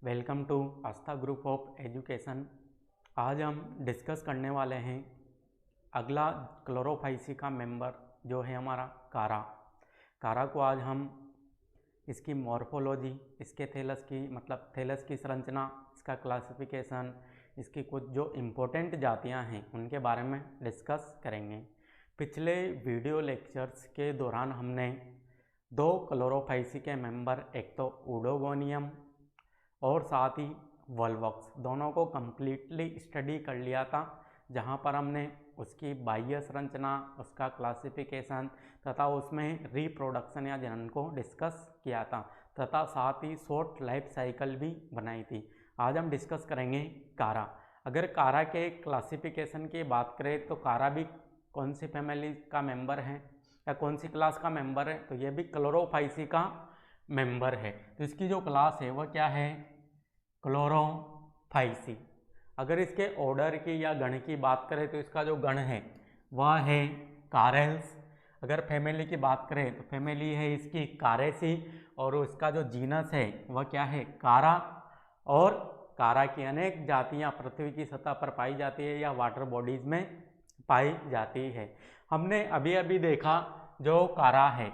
Welcome to Aastha group of education. आज हम discuss करने वाले हैं अगला क्लोरोफाइसिका मेंबर जो है हमारा कारा को आज हम इसकी मॉर्फोलॉजी, इसके थैलस की संरचना, इसका क्लासिफिकेशन, इसकी कुछ जो इम्पोर्टेंट जातियां हैं उनके बारे में डिस्कस करेंगे। पिछले वीडियो लेक्चर्स के दौरान हमने दो क्लोरोफाइसिका मेंबर, एक तो ओडोगोनियम और साथ ही वोल्वॉक्स, दोनों को कम्प्लीटली स्टडी कर लिया था, जहां पर हमने उसकी बाह्य संरचना, उसका क्लासिफिकेशन तथा उसमें रिप्रोडक्शन या जनन को डिस्कस किया था तथा साथ ही शॉर्ट लाइफ साइकिल भी बनाई थी। आज हम डिस्कस करेंगे कारा। अगर कारा के क्लासिफिकेशन की बात करें तो कारा भी कौन सी फैमिली का मेंबर है या कौन सी क्लास का मेंबर है, तो ये भी क्लोरोफाइसिका मेंबर है। तो इसकी जो क्लास है वह क्या है? क्लोरोफाइसी। अगर इसके ऑर्डर की या गण की बात करें तो इसका जो गण है वह है कारेल्स। अगर फैमिली की बात करें तो फैमिली है इसकी कारेसी और इसका जो जीनस है वह क्या है? कारा। और कारा की अनेक जातियां पृथ्वी की सतह पर पाई जाती है या वाटर बॉडीज में पाई जाती है। हमने अभी अभी देखा जो कारा है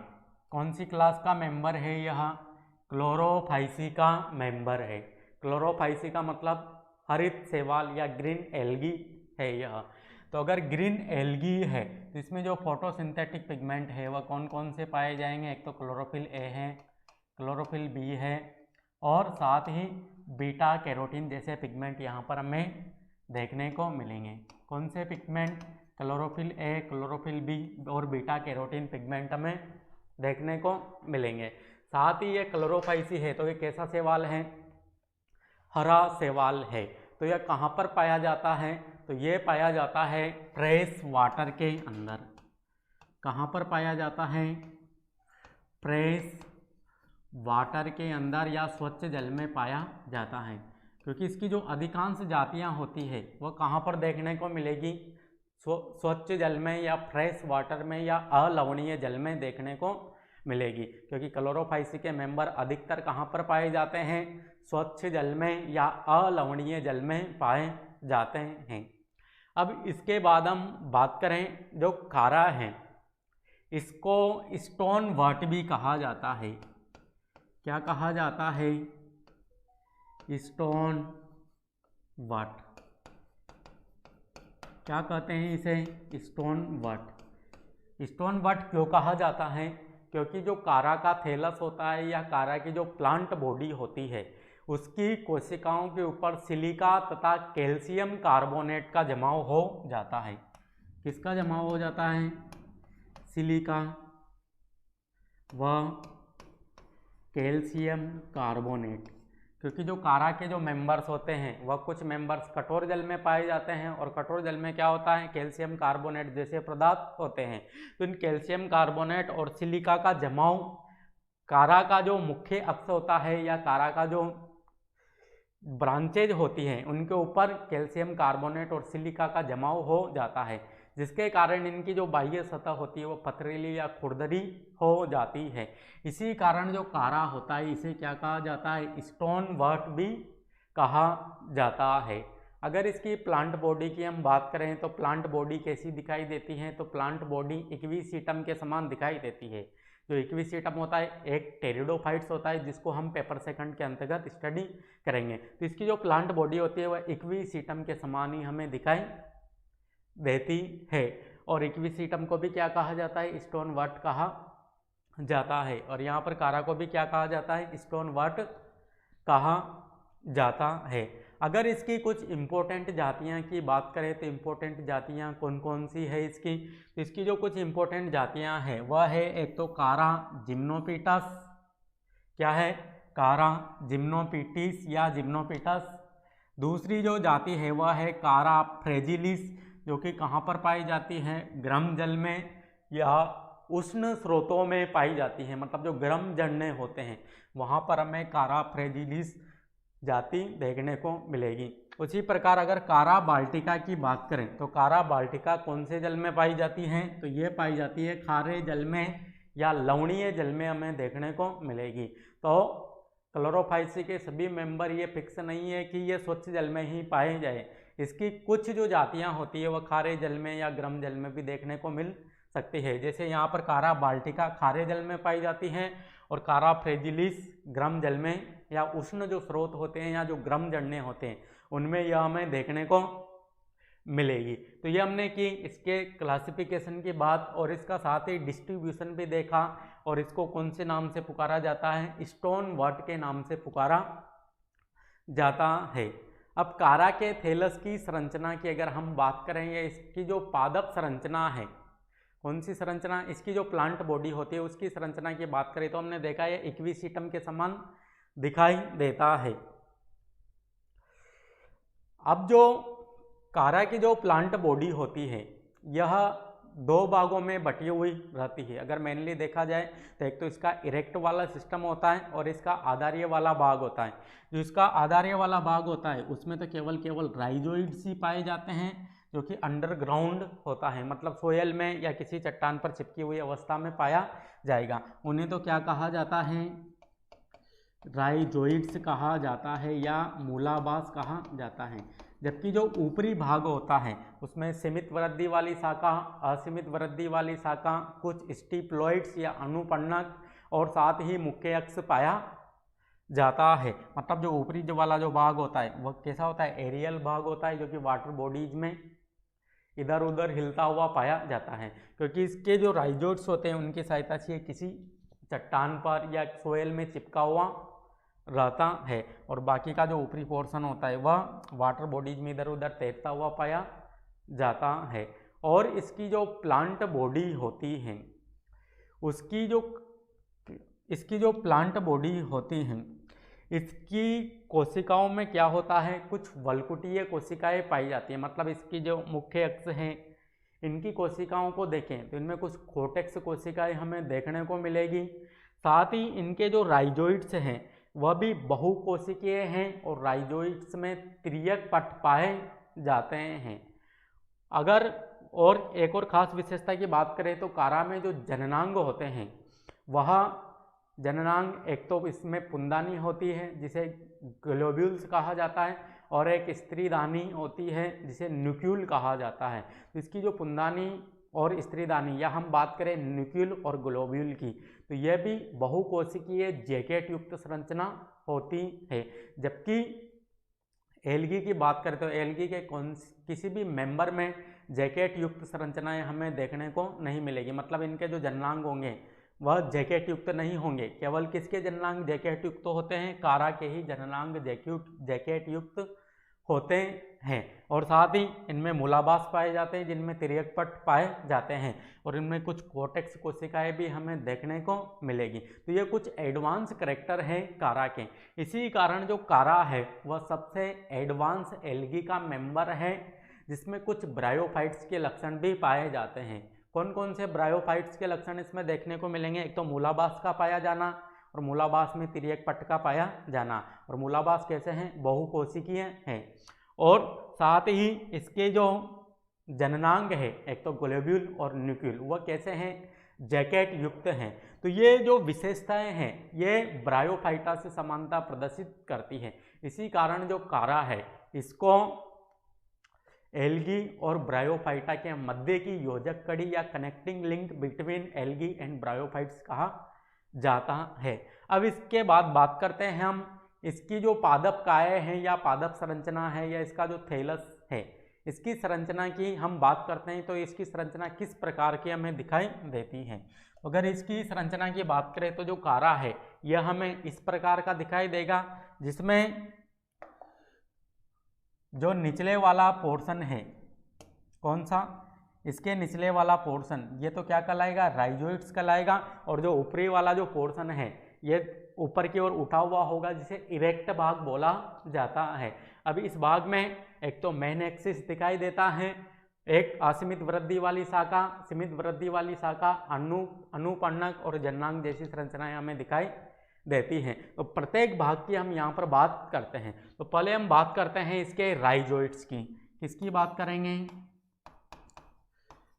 कौन सी क्लास का मेंबर है? यह क्लोरोफाइसिका मेंबर है। क्लोरोफाइसिका मतलब हरित शैवाल या ग्रीन एल्गी है यह। तो अगर ग्रीन एल्गी है तो इसमें जो फोटोसिंथेटिक पिगमेंट है वह कौन कौन से पाए जाएंगे? एक तो क्लोरोफिल ए है, क्लोरोफिल बी है और साथ ही बीटा कैरोटीन जैसे पिगमेंट यहाँ पर हमें देखने को मिलेंगे। कौन से pigment? Chlorophyll A, chlorophyll B और बीटा कैरोटीन पिगमेंट हमें देखने को मिलेंगे। साथ ही ये क्लोरोफाइसी है तो ये कैसा शैवाल है? हरा शैवाल है। तो यह कहाँ पर पाया जाता है? तो ये पाया जाता है फ्रेश वाटर के अंदर। कहाँ पर पाया जाता है? फ्रेश वाटर के अंदर या स्वच्छ जल में पाया जाता है, क्योंकि इसकी जो अधिकांश जातियां होती है वह कहाँ पर देखने को मिलेगी? स्वच्छ जल में या फ्रेश वाटर में या अलवणीय जल में देखने को मिलेगी, क्योंकि क्लोरोफाइसिका मेंबर अधिकतर कहाँ पर पाए जाते हैं? स्वच्छ जल में या अलवणीय जल में पाए जाते हैं। अब इसके बाद हम बात करें जो कारा है, इसको स्टोन वर्ट भी कहा जाता है। क्या कहा जाता है? स्टोन वर्ट। क्या कहते हैं इसे? स्टोन वर्ट। स्टोन वर्ट क्यों कहा जाता है? क्योंकि जो कारा का थैलस होता है या कारा की जो प्लांट बॉडी होती है उसकी कोशिकाओं के ऊपर सिलिका तथा कैल्शियम कार्बोनेट का जमाव हो जाता है। किसका जमाव हो जाता है? सिलिका व कैल्शियम कार्बोनेट। क्योंकि जो कारा के जो मेंबर्स होते हैं वह कुछ मेंबर्स कठोर जल में पाए जाते हैं और कठोर जल में क्या होता है? कैल्शियम कार्बोनेट जैसे पदार्थ होते हैं। तो इन कैल्शियम कार्बोनेट और सिलिका का जमाव कारा का जो मुख्य अक्ष होता है या कारा का जो ब्रांचेज होती हैं उनके ऊपर कैल्शियम कार्बोनेट और सिलिका का जमाव हो जाता है, जिसके कारण इनकी जो बाह्य सतह होती है वो पथरीली या खुरदरी हो जाती है। इसी कारण जो कारा होता है इसे क्या कहा जाता है? स्टोन वर्ट भी कहा जाता है। अगर इसकी प्लांट बॉडी की हम बात करें तो प्लांट बॉडी कैसी दिखाई देती है? तो प्लांट बॉडी इक्विसीटम के समान दिखाई देती है। जो इक्विसीटम होता है एक टेरिडोफाइट्स होता है, जिसको हम पेपर सेकंड के अंतर्गत स्टडी करेंगे। तो इसकी जो प्लांट बॉडी होती है वह इक्विसीटम के समान ही हमें दिखाई देती है। और इक्विसीटम को भी क्या कहा जाता है? स्टोन वर्ट कहा जाता है। और यहाँ पर कारा को भी क्या कहा जाता है? स्टोन वर्ट कहा जाता है। अगर इसकी कुछ इम्पोर्टेंट जातियाँ की बात करें तो इम्पोर्टेंट जातियाँ कौन कौन सी है इसकी? तो इसकी जो कुछ इम्पोर्टेंट जातियाँ हैं वह है एक तो कारा जिम्नोपीटस। क्या है? कारा जिम्नोपीटिस या जिम्नोपीटस। दूसरी जो जाति है वह है कारा फ्रेजिलिस, जो कि कहाँ पर पाई जाती है? गर्म जल में या उष्ण स्रोतों में पाई जाती है। मतलब जो गर्म झरने होते हैं वहाँ पर हमें कारा फ्रेजिलिस जाति देखने को मिलेगी। उसी प्रकार अगर कारा बाल्टिका की बात करें तो कारा बाल्टिका कौन से जल में पाई जाती है? तो ये पाई जाती है खारे जल में या लवणीय जल में हमें देखने को मिलेगी। तो क्लोरोफाइसी के सभी मेंबर ये फिक्स नहीं है कि ये स्वच्छ जल में ही पाए जाए। इसकी कुछ जो जातियां होती है वह खारे जल में या गर्म जल में भी देखने को मिल सकती है। जैसे यहाँ पर कारा बाल्टिका खारे जल में पाई जाती है और कारा फ्रेजिलिस गर्म जल में, या उष्ण जो स्रोत होते हैं या जो गर्म झरने होते हैं उनमें यह हमें देखने को मिलेगी। तो ये हमने की इसके क्लासिफिकेशन की बात और इसका साथ ही डिस्ट्रीब्यूशन भी देखा, और इसको कौन से नाम से पुकारा जाता है, स्टोन वर्ट के नाम से पुकारा जाता है। अब कारा के थैलस की संरचना की अगर हम बात करेंगे, इसकी जो पादप संरचना है, कौन सी संरचना, इसकी जो प्लांट बॉडी होती है उसकी संरचना की बात करें तो हमने देखा है इक्विसिटम के समान दिखाई देता है। अब जो कारा की जो प्लांट बॉडी होती है यह दो भागों में बटी हुई रहती है। अगर मेनली देखा जाए तो एक तो इसका इरेक्ट वाला सिस्टम होता है और इसका आधारीय वाला भाग होता है। जो इसका आधारीय वाला भाग होता है उसमें तो केवल राइजोइड्स ही पाए जाते हैं जो कि अंडरग्राउंड होता है, मतलब सोयल में या किसी चट्टान पर चिपकी हुई अवस्था में पाया जाएगा। उन्हें तो क्या कहा जाता है, राइजोइड्स कहा जाता है या मूलाबास कहा जाता है। जबकि जो ऊपरी भाग होता है उसमें सीमित वृद्धि वाली शाखा, असीमित वृद्धि वाली शाखा, कुछ स्टिप्लॉइड्स या अनुपर्णक और साथ ही मुख्य अक्ष पाया जाता है। मतलब जो ऊपरी जो वाला जो भाग होता है वह कैसा होता है, एरियल भाग होता है, जो कि वाटर बॉडीज में इधर उधर हिलता हुआ पाया जाता है, क्योंकि इसके जो राइजोइड्स होते हैं उनकी सहायता से किसी चट्टान पर या सोयल में चिपका हुआ रहता है, और बाकी का जो ऊपरी पोर्शन होता है वह वाटर बॉडीज में इधर उधर तैरता हुआ पाया जाता है। और इसकी जो प्लांट बॉडी होती है इसकी जो प्लांट बॉडी होती है इसकी कोशिकाओं में क्या होता है, कुछ वल्कुटीय कोशिकाएं पाई जाती है। मतलब इसकी जो मुख्य अक्ष हैं इनकी कोशिकाओं को देखें तो इनमें कुछ कोटेक्स कोशिकाएं हमें देखने को मिलेगी। साथ ही इनके जो राइजोइड्स हैं वह भी बहुकोशिकीय हैं और राइजोइड्स में त्रियक पट पाए जाते हैं। अगर और एक और ख़ास विशेषता की बात करें तो कारा में जो जननांग होते हैं वह जननांग एक तो इसमें पुंदानी होती है जिसे ग्लोब्यूल्स कहा जाता है, और एक स्त्रीदानी होती है जिसे न्यूक्यूल कहा जाता है। तो इसकी जो पुंदानी और स्त्रीदानी, या हम बात करें न्यूक्यूल और ग्लोब्यूल की, तो यह भी बहुकोशिकीय जैकेट युक्त संरचना होती है। जबकि एल्गी की बात करें तो एल्गी के किसी भी मेंबर में जैकेट युक्त संरचनाएं हमें देखने को नहीं मिलेगी। मतलब इनके जो जननांग होंगे वह जैकेट युक्त नहीं होंगे। केवल किसके जननांग जैकेट युक्त होते हैं, कारा के ही जननांग जैकेट युक्त होते हैं। और साथ ही इनमें मूलाभास पाए जाते हैं जिनमें तिर्यक पट पाए जाते हैं, और इनमें कुछ कोटेक्स कोशिकाएं भी हमें देखने को मिलेगी। तो ये कुछ एडवांस करैक्टर हैं कारा के। इसी कारण जो कारा है वह सबसे एडवांस एल्गी का मेंबर है जिसमें कुछ ब्रायोफाइट्स के लक्षण भी पाए जाते हैं। कौन कौन से ब्रायोफाइट्स के लक्षण इसमें देखने को मिलेंगे, एक तो मूलाभास का पाया जाना, और मूलाभास में तिर्यक पट का पाया जाना। और मूलाभास कैसे हैं, बहुकोशिकीय हैं। और साथ ही इसके जो जननांग है एक तो ग्लोब्यूल और न्यूक्यूल, वह कैसे हैं, जैकेट युक्त हैं। तो ये जो विशेषताएं हैं ये ब्रायोफाइटा से समानता प्रदर्शित करती है। इसी कारण जो कारा है इसको एल्गी और ब्रायोफाइटा के मध्य की योजक कड़ी या connecting link between algae and bryophytes कहा जाता है। अब इसके बाद बात करते हैं हम इसकी जो पादप काय है या पादप संरचना है या इसका जो थैलस है, इसकी संरचना की हम बात करते हैं तो इसकी संरचना किस प्रकार की हमें दिखाई देती है। अगर इसकी संरचना की बात करें तो जो कारा है यह हमें इस प्रकार का दिखाई देगा, जिसमें जो निचले वाला पोर्शन है, कौन सा, इसके निचले वाला पोर्शन ये तो क्या कहलाएगा, राइजोइड्स कहलाएगा। और जो ऊपरी वाला जो पोर्शन है ये ऊपर की ओर उठा हुआ होगा जिसे इरेक्ट भाग बोला जाता है। अब इस भाग में एक तो मेन एक्सिस दिखाई देता है, एक असीमित वृद्धि वाली शाखा, सीमित वृद्धि वाली शाखा, अनुपर्णक और जननांग जैसी संरचनाएं हमें दिखाई देती हैं। तो प्रत्येक भाग की हम यहाँ पर बात करते हैं। तो पहले हम बात करते हैं इसके राइजोइड्स की। किसकी बात करेंगे,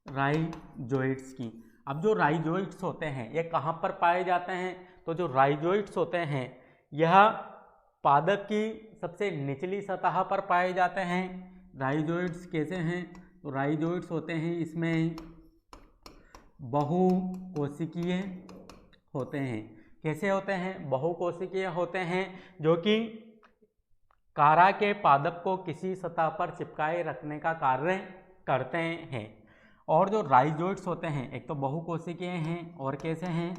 राइजोइड्स की। अब जो राइजोइड्स होते हैं ये कहाँ पर पाए जाते हैं, तो जो राइजोइड्स होते हैं यह पादप की सबसे निचली सतह पर पाए जाते हैं। राइजोइड्स कैसे हैं? तो राइजोइड्स होते हैं इसमें बहुकोशिकीय होते हैं। कैसे होते हैं? बहुकोशिकीय होते हैं, जो कि कारा के पादप को किसी सतह पर चिपकाए रखने का कार्य करते हैं। और जो राइजोइड्स होते हैं, एक तो बहुकोशिकीय हैं और कैसे हैं?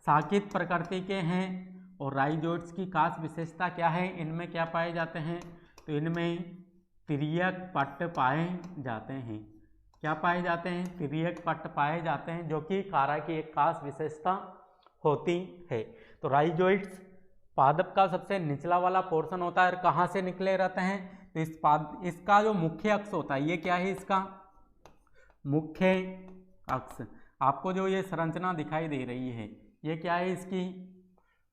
साकित प्रकृति के हैं। और राइजोइड्स की खास विशेषता क्या है? इनमें क्या पाए जाते हैं? तो इनमें तिर्यक पट्ट पाए जाते हैं। क्या पाए जाते हैं? तिर्यक पट्ट पाए जाते हैं, जो कि कारा की एक खास विशेषता होती है। तो राइजोइड्स पादप का सबसे निचला वाला पोर्शन होता है और कहाँ से निकले रहते हैं? तो इसका जो मुख्य अक्ष होता है, ये क्या है? इसका मुख्य अक्ष। आपको जो ये संरचना दिखाई दे रही है, ये क्या है? इसकी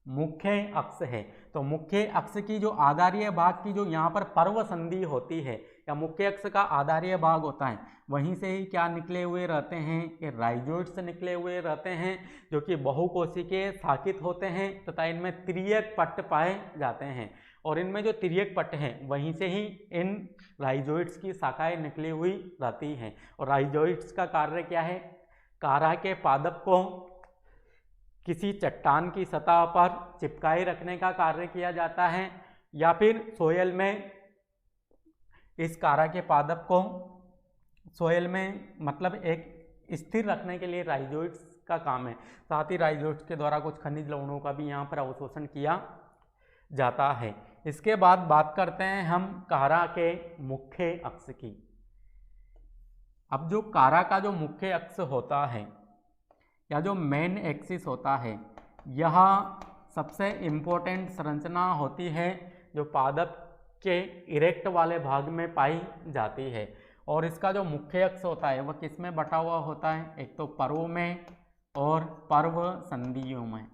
मुख्य अक्ष है। तो मुख्य अक्ष की जो आधारीय भाग की जो यहाँ पर पर्व संधि होती है, या मुख्य अक्ष का आधारीय भाग होता है, वहीं से ही क्या निकले हुए रहते हैं? ये राइजोइड्स निकले हुए रहते हैं, जो कि बहुकोशिकीय साकित होते हैं तथा इनमें तिर्यक पट्ट पाए जाते हैं। और इनमें जो तिर्यक पट्ट हैं, वहीं से ही इन राइजोइड्स की शाखाएं निकली हुई रहती हैं। और राइजोइड्स का कार्य क्या है? कारा के पादप को किसी चट्टान की सतह पर चिपकाए रखने का कार्य किया जाता है, या फिर सोयल में इस कारा के पादप को सोयल में मतलब एक स्थिर रखने के लिए राइजोइड्स का काम है। साथ ही राइजोइड्स के द्वारा कुछ खनिज लवणों का भी यहाँ पर अवशोषण किया जाता है। इसके बाद बात करते हैं हम कारा के मुख्य अक्ष की। अब जो कारा का जो मुख्य अक्ष होता है, या जो मेन एक्सिस होता है, यह सबसे इम्पोर्टेंट संरचना होती है जो पादप के इरेक्ट वाले भाग में पाई जाती है। और इसका जो मुख्य अक्ष होता है वह किस में बटा हुआ होता है? एक तो पर्व में और पर्व संधियों में।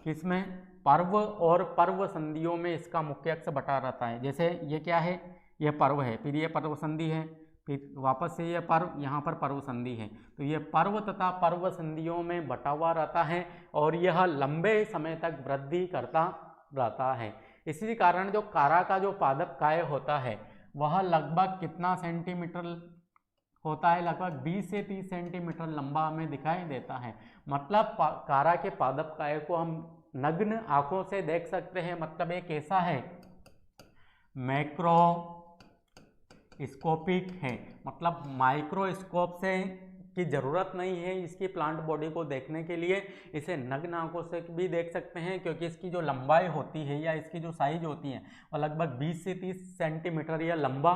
किस में? पर्व और पर्व संधियों में इसका मुख्य अक्ष बटा रहता है। जैसे ये क्या है? ये पर्व है, फिर ये पर्व संधि है, फिर वापस से ये पर्व, यहाँ पर पर्व संधि है। तो ये पर्व तथा पर्व संधियों में बटा हुआ रहता है और यह लंबे समय तक वृद्धि करता रहता है। इसी कारण जो कारा का जो पादप काय होता है वह लगभग कितना सेंटीमीटर होता है? लगभग 20 से 30 सेंटीमीटर लंबा हमें दिखाई देता है। मतलब कारा के पादप काय को हम नग्न आंखों से देख सकते हैं। मतलब एक ऐसा है मैक्रोस्कोपिक है, मतलब माइक्रोस्कोप से की ज़रूरत नहीं है इसकी प्लांट बॉडी को देखने के लिए। इसे नग्न आंखों से भी देख सकते हैं, क्योंकि इसकी जो लंबाई होती है या इसकी जो साइज होती है वह लगभग 20 से 30 सेंटीमीटर या लंबा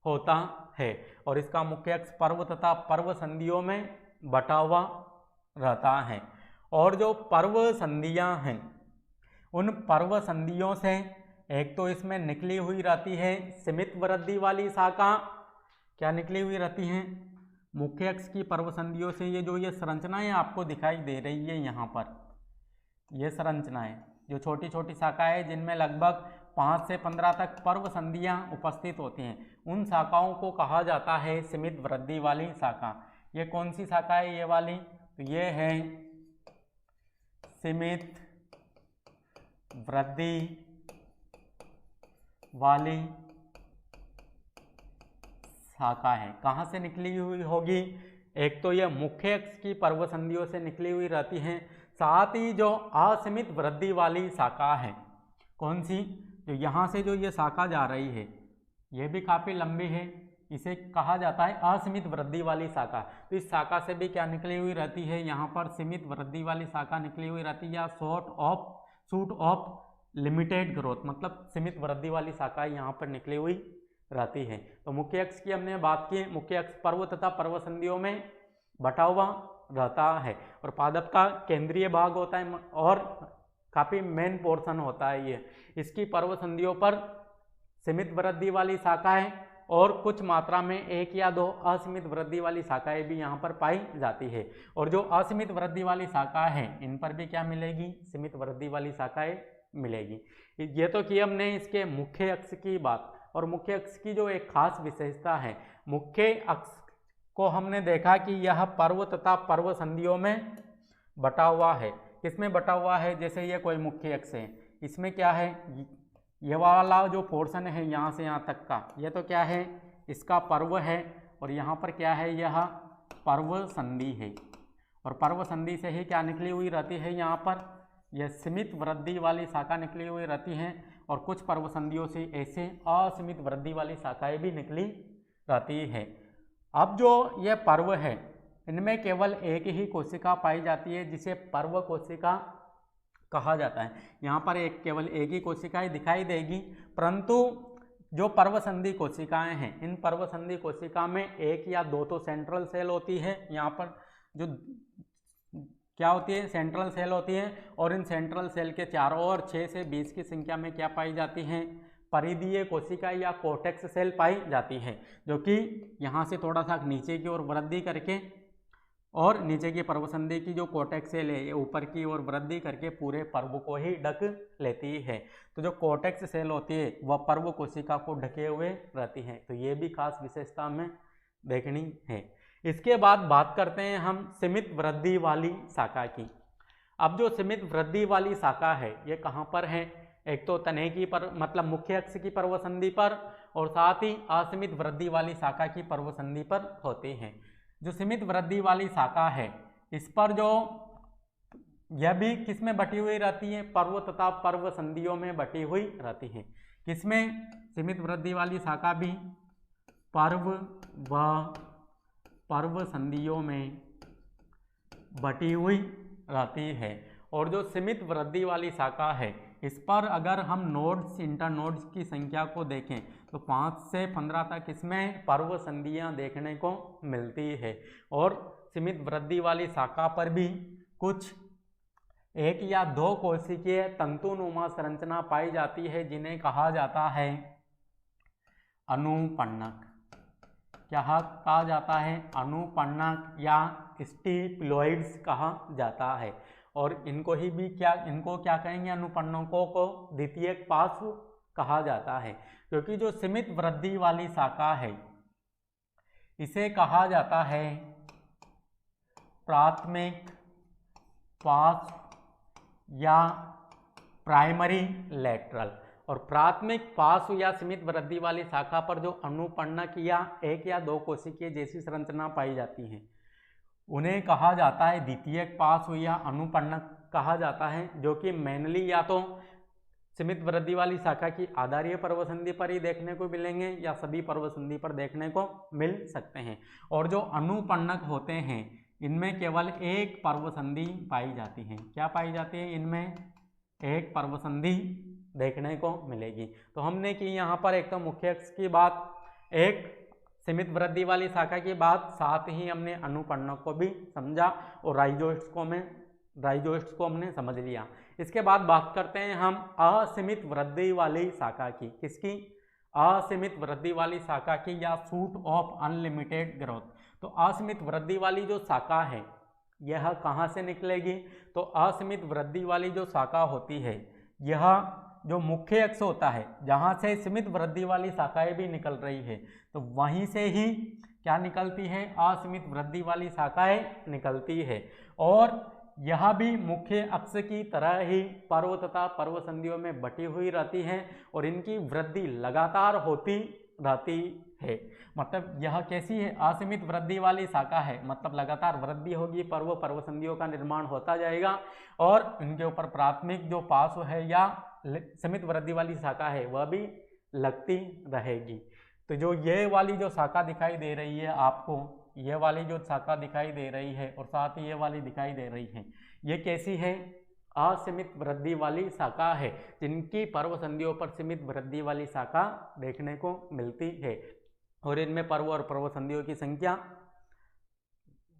होता है। और इसका मुख्य अक्ष पर्व तथा पर्व संधियों में बटा हुआ रहता है। और जो पर्व संधियां हैं, उन पर्व संधियों से एक तो इसमें निकली हुई रहती है सीमित वृद्धि वाली शाखा। क्या निकली हुई रहती हैं? मुख्य अक्ष की पर्व संधियों से ये जो ये संरचनाएं आपको दिखाई दे रही है, यहाँ पर ये संरचनाएं जो छोटी छोटी शाखाएं जिनमें लगभग 5 से 15 तक पर्व संधियां उपस्थित होती हैं, उन शाखाओं को कहा जाता है सीमित वृद्धि वाली शाखा। ये कौन सी शाखा है? ये वाली। तो ये है सीमित वृद्धि वाली शाखा है। कहाँ से निकली हुई होगी? एक तो यह मुख्य अक्ष की पर्व संधियों से निकली हुई रहती हैं, साथ ही जो असीमित वृद्धि वाली शाखा है, कौन सी? जो यहाँ से जो ये शाखा जा रही है, ये भी काफ़ी लंबी है, इसे कहा जाता है असीमित वृद्धि वाली शाखा। तो इस शाखा से भी क्या निकली हुई रहती है? यहाँ पर सीमित वृद्धि वाली शाखा निकली हुई रहती है, या शूट ऑफ लिमिटेड ग्रोथ, मतलब सीमित वृद्धि वाली शाखा यहाँ पर निकली हुई रहती है। तो मुख्य अक्ष की हमने बात की। मुख्य अक्ष पर्व तथा पर्व संधियों में बटा हुआ रहता है और पादप का केंद्रीय भाग होता है और काफ़ी मेन पोर्शन होता है ये। इसकी पर्व संधियों पर सीमित वृद्धि वाली शाखाएं और कुछ मात्रा में 1 या 2 असीमित वृद्धि वाली शाखाएं भी यहाँ पर पाई जाती है। और जो असीमित वृद्धि वाली शाखाएं हैं, इन पर भी क्या मिलेगी? सीमित वृद्धि वाली शाखाएं मिलेगी। ये तो कि हमने इसके मुख्य अक्ष की बात। और मुख्य अक्ष की जो एक खास विशेषता है, मुख्य अक्ष को हमने देखा कि यह पर्व तथा पर्व संधियों में बटा हुआ है। किसमें बटा हुआ है, जैसे ये कोई मुख्य अक्ष है, इसमें क्या है, ये वाला जो पोर्शन है यहाँ से यहाँ तक का, ये तो क्या है, इसका पर्व है, और यहाँ पर क्या है, यह पर्व संधि है, और पर्व संधि से ही क्या निकली हुई रहती है, यहाँ पर यह सीमित वृद्धि वाली शाखा निकली हुई रहती हैं, और कुछ पर्व संधियों से ऐसे असीमित वृद्धि वाली शाखाएं भी निकली रहती है। अब जो यह पर्व है, इनमें केवल एक ही कोशिका पाई जाती है जिसे पर्व कोशिका कहा जाता है। यहाँ पर केवल एक ही कोशिकाएं दिखाई देगी, परंतु जो पर्व संधि कोशिकाएं हैं, इन पर्व संधि कोशिका में एक या दो तो सेंट्रल सेल होती है, यहाँ पर जो क्या होती है, सेंट्रल सेल होती है, और इन सेंट्रल सेल के चारों ओर 6 से 20 की संख्या में क्या पाई जाती हैं, परिधीय कोशिका या कोर्टेक्स सेल पाई जाती है, जो कि यहाँ से थोड़ा सा नीचे की ओर वृद्धि करके और नीचे की पर्व संधि की जो कोर्टेक्स सेल है ये ऊपर की ओर वृद्धि करके पूरे पर्व को ही ढक लेती है। तो जो कोर्टेक्स सेल होती है वह पर्व कोशिका को ढके हुए रहती है, तो ये भी खास विशेषता हमें देखनी है। इसके बाद बात करते हैं हम सीमित वृद्धि वाली शाखा की। अब जो सीमित वृद्धि वाली शाखा है ये कहाँ पर है, एक तो तने की पर मतलब मुख्य अक्ष की पर्व संधि पर, और साथ ही असीमित वृद्धि वाली शाखा की पर्व संधि पर होती है। जो सीमित वृद्धि वाली शाखा है इस पर जो यह भी किसमें बटी हुई रहती है, पर्व तथा पर्व संधियों में बटी हुई रहती है। किसमें, सीमित वृद्धि वाली शाखा भी पर्व व पर्व संधियों में बटी हुई रहती है। और जो सीमित वृद्धि वाली शाखा है इस पर अगर हम नोड्स, इंटरनोड्स की संख्या को देखें तो 5 से 15 तक इसमें पर्व संधियां देखने को मिलती है। और सीमित वृद्धि वाली शाखा पर भी कुछ 1 या 2 कोशिकीय तंतुनुमा संरचना पाई जाती है जिन्हें कहा जाता है अनुपन्नक। क्या कहा जाता है, अनुपन्नक या स्टिप्लोइड्स कहा जाता है। और इनको ही भी इनको क्या कहेंगे, अनुपन्नकों को द्वितीयक पार्श्व कहा जाता है, क्योंकि जो सीमित वृद्धि वाली शाखा है इसे कहा जाता है प्राथमिक पार्श्व या प्राइमरी लैटरल। और प्राथमिक पार्श्व या सीमित वृद्धि वाली शाखा पर जो अनुपन्नक या 1 या 2 कोशिकीय जैसी संरचना पाई जाती है उन्हें कहा जाता है द्वितीयक पार्श्व या अनुपन्नक कहा जाता है, जो कि मेनली या तो सीमित वृद्धि वाली शाखा की आधारीय पर्व संधि पर ही देखने को मिलेंगे या सभी पर्व संधि पर देखने को मिल सकते हैं। और जो अनुपन्नक होते हैं इनमें केवल एक पर्व संधि पाई जाती है। क्या पाई जाती है, इनमें एक पर्व संधि देखने को मिलेगी। तो हमने की यहाँ पर एक तो मुख्य अक्ष की बात, एक सीमित वृद्धि वाली शाखा की बात, साथ ही हमने अनुपन्नक को भी समझा और राइजोइट्स को हमने समझ लिया। इसके बाद बात करते हैं हम असीमित वृद्धि वाली शाखा की। किसकी, असीमित वृद्धि वाली शाखा की या शूट ऑफ अनलिमिटेड ग्रोथ। तो असीमित वृद्धि वाली जो शाखा है यह कहाँ से निकलेगी, तो असीमित वृद्धि वाली जो शाखा होती है यह जो मुख्य अक्ष होता है जहाँ से सीमित वृद्धि वाली शाखाएं भी निकल रही है तो वहीं से ही क्या निकलती है, असीमित वृद्धि वाली शाखाएं निकलती है। और यह भी मुख्य अक्ष की तरह ही पर्व तथा पर्व संधियों में बटी हुई रहती है और इनकी वृद्धि लगातार होती रहती है। मतलब यह कैसी है, असीमित वृद्धि वाली शाखा है, मतलब लगातार वृद्धि होगी, पर्व संधियों का निर्माण होता जाएगा और इनके ऊपर प्राथमिक जो पार्श्व है या सीमित वृद्धि वाली शाखा है वह भी लगती रहेगी। तो जो ये वाली जो शाखा दिखाई दे रही है आपको, ये वाली जो शाखा दिखाई दे रही है और साथ ही ये वाली दिखाई दे रही है, ये कैसी है, असीमित वृद्धि वाली शाखा है जिनकी पर्व संधियों पर सीमित वृद्धि वाली शाखा देखने को मिलती है और इनमें पर्व और पर्व संधियों की संख्या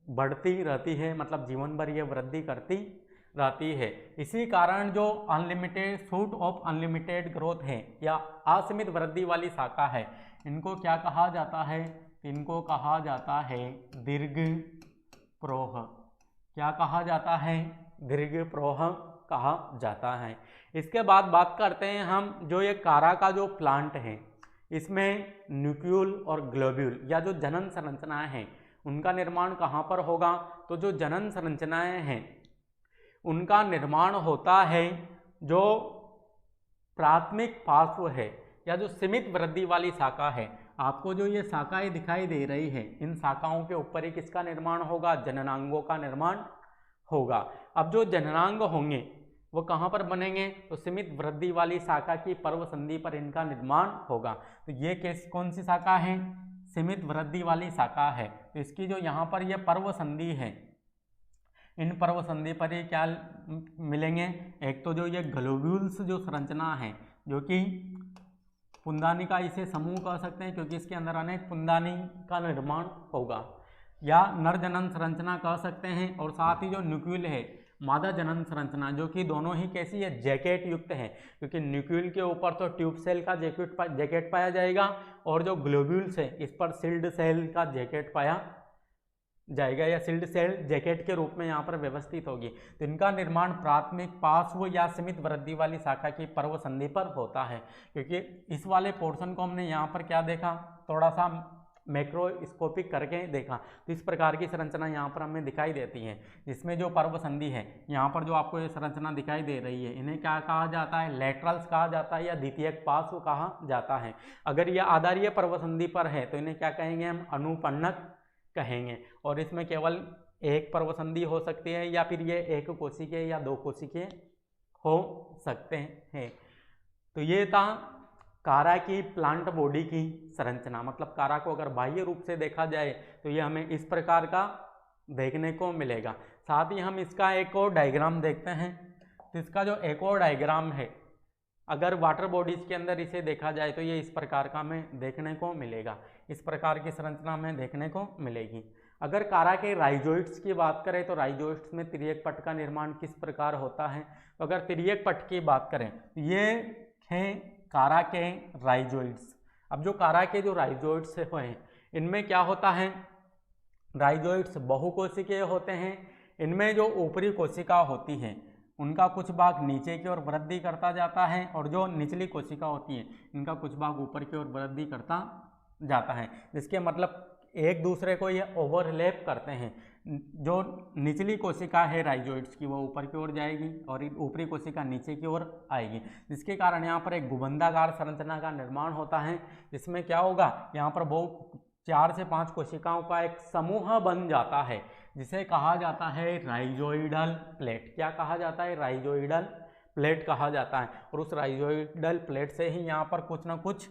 बढ़ती रहती है, मतलब जीवन भर ये वृद्धि करती रहती है। इसी कारण जो unlimited shoot of unlimited growth है या असीमित वृद्धि वाली शाखा है इनको क्या कहा जाता है, इनको कहा जाता है दीर्घ प्रोह। क्या कहा जाता है, दीर्घ प्रोह कहा जाता है। इसके बाद बात करते हैं हम जो ये कारा का जो प्लांट है इसमें न्यूक्लियोल और ग्लोब्यूल या जो जनन संरचनाएं हैं उनका निर्माण कहाँ पर होगा, तो जो जनन संरचनाएं हैं उनका निर्माण होता है जो प्राथमिक पार्श्व है या जो सीमित वृद्धि वाली शाखा है। आपको जो ये शाखाएं दिखाई दे रही है, इन शाखाओं के ऊपर ही किसका निर्माण होगा? जननांगों का निर्माण होगा। अब जो जननांग होंगे वो कहाँ पर बनेंगे? तो सीमित वृद्धि वाली शाखा की पर्व संधि पर इनका निर्माण होगा। तो ये कौन सी शाखा है? सीमित वृद्धि वाली शाखा है। तो इसकी जो यहाँ पर ये पर्व संधि है, इन पर्व संधि पर ये क्या मिलेंगे? एक तो जो ये ग्लोब्यूल्स जो संरचना है, जो कि पुंदानी का इसे समूह कह सकते हैं क्योंकि इसके अंदर अनेक पुंदानी का निर्माण होगा, या नर जनन संरचना कह सकते हैं। और साथ ही जो न्यूक्लियल है मादा जनन संरचना, जो कि दोनों ही कैसी है? जैकेट युक्त है, क्योंकि न्यूक्लियल के ऊपर तो ट्यूब सेल का जैकेट पाया जाएगा और जो ग्लोब्यूल्स है इस पर सिल्ड सेल का जैकेट पाया जाएगा, या सिल्ड सेल जैकेट के रूप में यहाँ पर व्यवस्थित होगी। तो इनका निर्माण प्राथमिक पार्श्व या सीमित वृद्धि वाली शाखा की पर्व संधि पर होता है। क्योंकि इस वाले पोर्शन को हमने यहाँ पर क्या देखा? थोड़ा सा मैक्रोस्कोपिक करके देखा। तो इस प्रकार की संरचना यहाँ पर हमें दिखाई देती है, जिसमें जो पर्व संधि है, यहाँ पर जो आपको ये संरचना दिखाई दे रही है, इन्हें क्या कहा जाता है? लैटरल्स कहा जाता है या द्वितीयक पार्श्व कहा जाता है। अगर यह आधारीय पर्व संधि पर है तो इन्हें क्या कहेंगे? हम अनुपन्नक कहेंगे। और इसमें केवल एक पर्व संधि हो सकती है, या फिर ये एक कोशिकीय या दो कोशिकीय हो सकते हैं। तो ये था कारा की प्लांट बॉडी की संरचना। मतलब कारा को अगर बाह्य रूप से देखा जाए तो ये हमें इस प्रकार का देखने को मिलेगा। साथ ही हम इसका एक और डायग्राम देखते हैं। तो इसका जो एक और डायग्राम है, अगर वाटर बॉडीज के अंदर इसे देखा जाए तो ये इस प्रकार का हमें देखने को मिलेगा। इस प्रकार की संरचना हमें देखने को मिलेगी। अगर कारा के राइजोइड्स की बात करें तो राइजोइड्स में तिर्यक पट का निर्माण किस प्रकार होता है? तो अगर तिर्यक पट की बात करें तो ये हैं कारा के राइजोइड्स। अब जो कारा के जो राइजोइड्स हैं, इनमें क्या होता है? राइजोइड्स बहुकोशिकीय होते हैं। इनमें जो ऊपरी कोशिका होती है उनका कुछ भाग नीचे की ओर वृद्धि करता जाता है, और जो निचली कोशिका होती है इनका कुछ भाग ऊपर की ओर वृद्धि करता जाता है। जिसके मतलब एक दूसरे को ये ओवरलैप करते हैं। जो निचली कोशिका है राइजोइड्स की, वो ऊपर की ओर जाएगी और ऊपरी कोशिका नीचे की ओर आएगी, जिसके कारण यहाँ पर एक गुबंदाकार संरचना का निर्माण होता है। जिसमें क्या होगा? यहाँ पर 4 से 5 कोशिकाओं का एक समूह बन जाता है, जिसे कहा जाता है राइजोइडल प्लेट। क्या कहा जाता है? राइजोइडल प्लेट कहा जाता है। और उस राइजोइडल प्लेट से ही यहाँ पर कुछ ना कुछ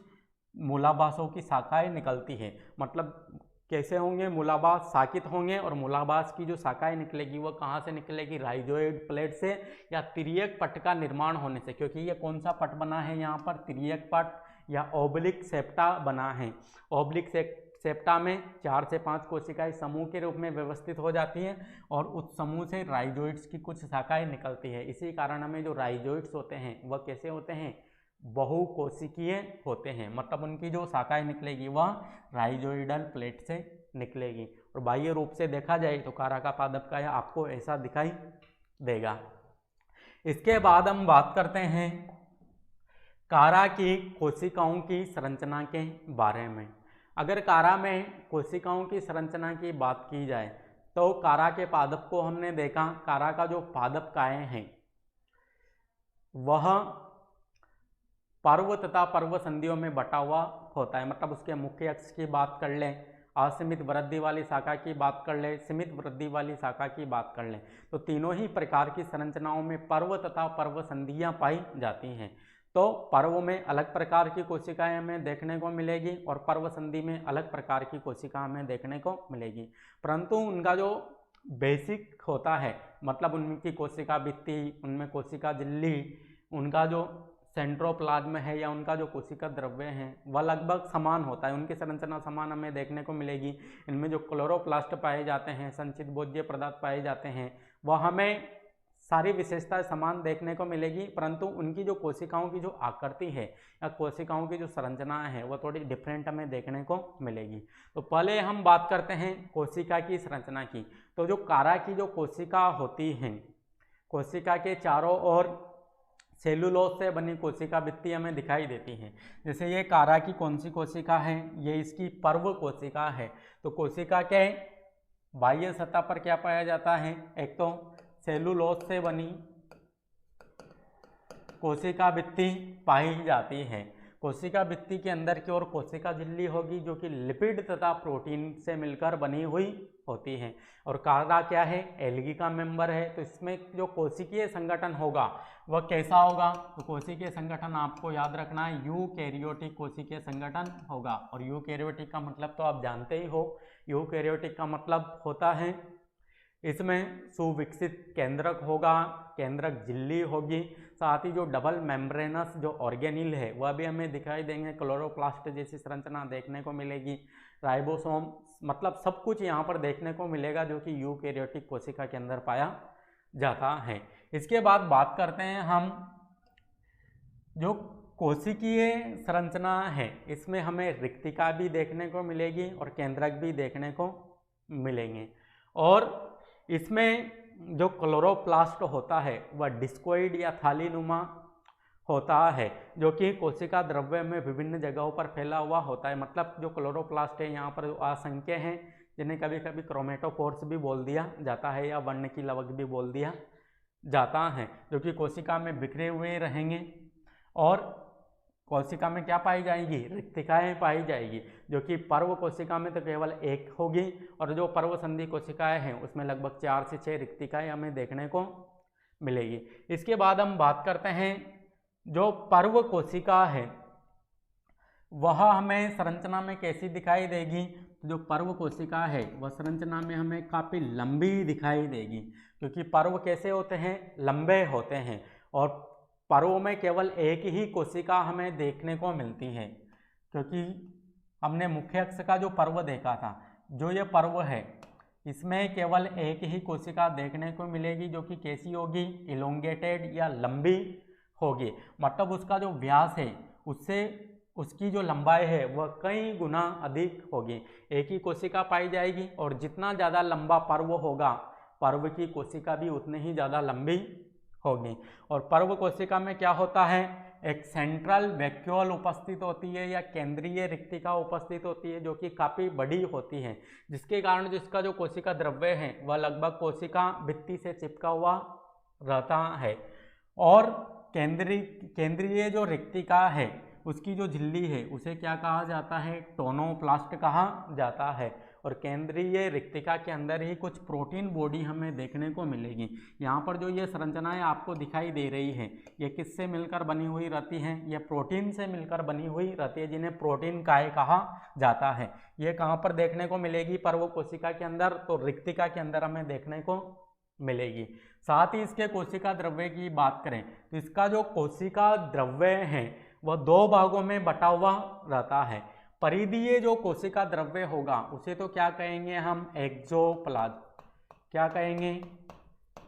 मूलाभासों की शाखाएं निकलती है। मतलब कैसे होंगे? मूलाभास शाखित होंगे, और मूलाभास की जो शाखाएं निकलेगी वो कहाँ से निकलेगी? राइजोइड प्लेट से या तिर्यक पट का निर्माण होने से। क्योंकि ये कौन सा पट बना है यहाँ पर? तिर्यक पट या ओब्लिक सेप्टा बना है। ओब्लिक सेप्टा में 4 से 5 कोशिकाएं समूह के रूप में व्यवस्थित हो जाती हैं, और उस समूह से राइजोइड्स की कुछ शाखाएं निकलती है। इसी कारण हमें जो राइजोइड्स होते हैं वह कैसे होते हैं? बहुकोशिकीय होते हैं। मतलब उनकी जो शाखाएं निकलेगी वह राइजोइडल प्लेट से निकलेगी। और बाह्य रूप से देखा जाए तो कारा का पादप का आपको ऐसा दिखाई देगा। इसके बाद हम बात करते हैं कारा की कोशिकाओं की संरचना के बारे में। अगर कारा में कोशिकाओं की संरचना की बात की जाए तो कारा के पादप को हमने देखा। कारा का जो पादप काय है वह पर्व तथा पर्व संधियों में बटा हुआ होता है। मतलब उसके मुख्य अक्ष की बात कर लें, असीमित वृद्धि वाली शाखा की बात कर लें, सीमित वृद्धि वाली शाखा की बात कर लें, तो तीनों ही प्रकार की संरचनाओं में पर्व तथा पर्व संधियां पाई जाती हैं। तो पर्व में अलग प्रकार की कोशिकाएं हमें देखने को मिलेगी और पर्व संधि में अलग प्रकार की कोशिका हमें देखने को मिलेगी। परंतु उनका जो बेसिक होता है, मतलब उनकी कोशिका भित्ति, उनमें कोशिका झिल्ली, उनका जो सेंट्रोप्लाज्म है या उनका जो कोशिका द्रव्य है वह लगभग समान होता है। उनकी संरचना समान हमें देखने को मिलेगी। इनमें जो क्लोरोप्लास्ट पाए जाते हैं, संचित भोज्य पदार्थ पाए जाते हैं, वह हमें सारी विशेषताएं समान देखने को मिलेगी। परंतु उनकी जो कोशिकाओं की जो आकृति है या कोशिकाओं की जो संरचना है वह थोड़ी डिफरेंट हमें देखने को मिलेगी। तो पहले हम बात करते हैं कोशिका की संरचना की। तो जो कारा की जो कोशिका होती है, कोशिका के चारों ओर सेलुलोज से बनी कोशिका भित्ति हमें दिखाई देती है। जैसे ये कारा की कौन सी कोशिका है? ये इसकी पर्व कोशिका है। तो कोशिका के बाह्य सतह पर क्या पाया जाता है? एक तो सेलुलोज से बनी कोशिका भित्ति पाई जाती है। कोशिका भित्ति के अंदर की ओर कोशिका झिल्ली होगी जो कि लिपिड तथा प्रोटीन से मिलकर बनी हुई होती है। और कार्या क्या है, एल्गी का मेंबर है। तो इसमें जो कोशिकीय संगठन होगा वह कैसा होगा, तो कोशिकीय संगठन आपको याद रखना है यूकैरियोटिक कोशिकीय संगठन होगा। और यूकैरियोटिक का मतलब तो आप जानते ही हो, यूकैरियोटिक का मतलब होता है इसमें सुविकसित केंद्रक होगा, केंद्रक झिल्ली होगी, साथ ही जो डबल मेम्ब्रेनस जो ऑर्गेनिल है वह भी हमें दिखाई देंगे, क्लोरोप्लास्ट जैसी संरचना देखने को मिलेगी, राइबोसोम, मतलब सब कुछ यहाँ पर देखने को मिलेगा जो कि यूकैरियोटिक कोशिका के अंदर पाया जाता है। इसके बाद बात करते हैं हम जो कोशिकीय संरचना है, इसमें हमें रिक्तिका भी देखने को मिलेगी और केंद्रक भी देखने को मिलेंगे। और इसमें जो क्लोरोप्लास्ट होता है वह डिस्कोइड या थालीनुमा होता है जो कि कोशिका द्रव्य में विभिन्न जगहों पर फैला हुआ होता है। मतलब जो क्लोरोप्लास्ट है यहाँ पर असंख्य हैं, जिन्हें कभी कभी क्रोमेटोफोर्स भी बोल दिया जाता है या वर्ण की लवक भी बोल दिया जाता है, जो कि कोशिका में बिखरे हुए रहेंगे। और कोशिका में क्या पाई जाएगी, रिक्तिकाएं पाई जाएगी, जो कि पर्व कोशिका में तो केवल एक होगी और जो पर्व संधि कोशिकाएं हैं उसमें लगभग 4 से 6 रिक्तिकाएं हमें देखने को मिलेगी। इसके बाद हम बात करते हैं जो पर्व कोशिका है वह हमें संरचना में कैसी दिखाई देगी। जो पर्व कोशिका है वह संरचना में हमें काफ़ी लंबी दिखाई देगी, क्योंकि पर्व कैसे होते हैं, लंबे होते हैं। और पर्व में केवल एक ही कोशिका हमें देखने को मिलती है, क्योंकि हमने मुख्य अक्ष का जो पर्व देखा था, जो ये पर्व है इसमें केवल एक ही कोशिका देखने को मिलेगी जो कि कैसी होगी, इलोंगेटेड या लंबी होगी। मतलब उसका जो व्यास है उससे उसकी जो लंबाई है वह कई गुना अधिक होगी। एक ही कोशिका पाई जाएगी और जितना ज़्यादा लंबा पर्व होगा पर्व की कोशिका भी उतनी ही ज़्यादा लंबी होगी। और पर्व कोशिका में क्या होता है, एक सेंट्रल वैक्यूल उपस्थित होती है या केंद्रीय रिक्तिका उपस्थित होती है जो कि काफ़ी बड़ी होती है, जिसके कारण जिसका जो कोशिका द्रव्य है वह लगभग कोशिका भित्ति से चिपका हुआ रहता है। और केंद्रीय जो रिक्तिका है उसकी जो झिल्ली है उसे क्या कहा जाता है, टोनोप्लास्ट कहा जाता है। और केंद्रीय रिक्तिका के अंदर ही कुछ प्रोटीन बॉडी हमें देखने को मिलेगी। यहाँ पर जो ये संरचनाएं आपको दिखाई दे रही हैं ये किससे मिलकर बनी हुई रहती हैं, ये प्रोटीन से मिलकर बनी हुई रहती है, जिन्हें प्रोटीन काय कहा जाता है। ये कहाँ पर देखने को मिलेगी, पर्व कोशिका के अंदर, तो रिक्तिका के अंदर हमें देखने को मिलेगी। साथ ही इसके कोशिका द्रव्य की बात करें तो इसका जो कोशिका द्रव्य है वह 2 भागों में बटा हुआ रहता है। परिधीय जो कोशिका द्रव्य होगा उसे तो क्या कहेंगे हम, एक्सोप्लाज्म। क्या कहेंगे,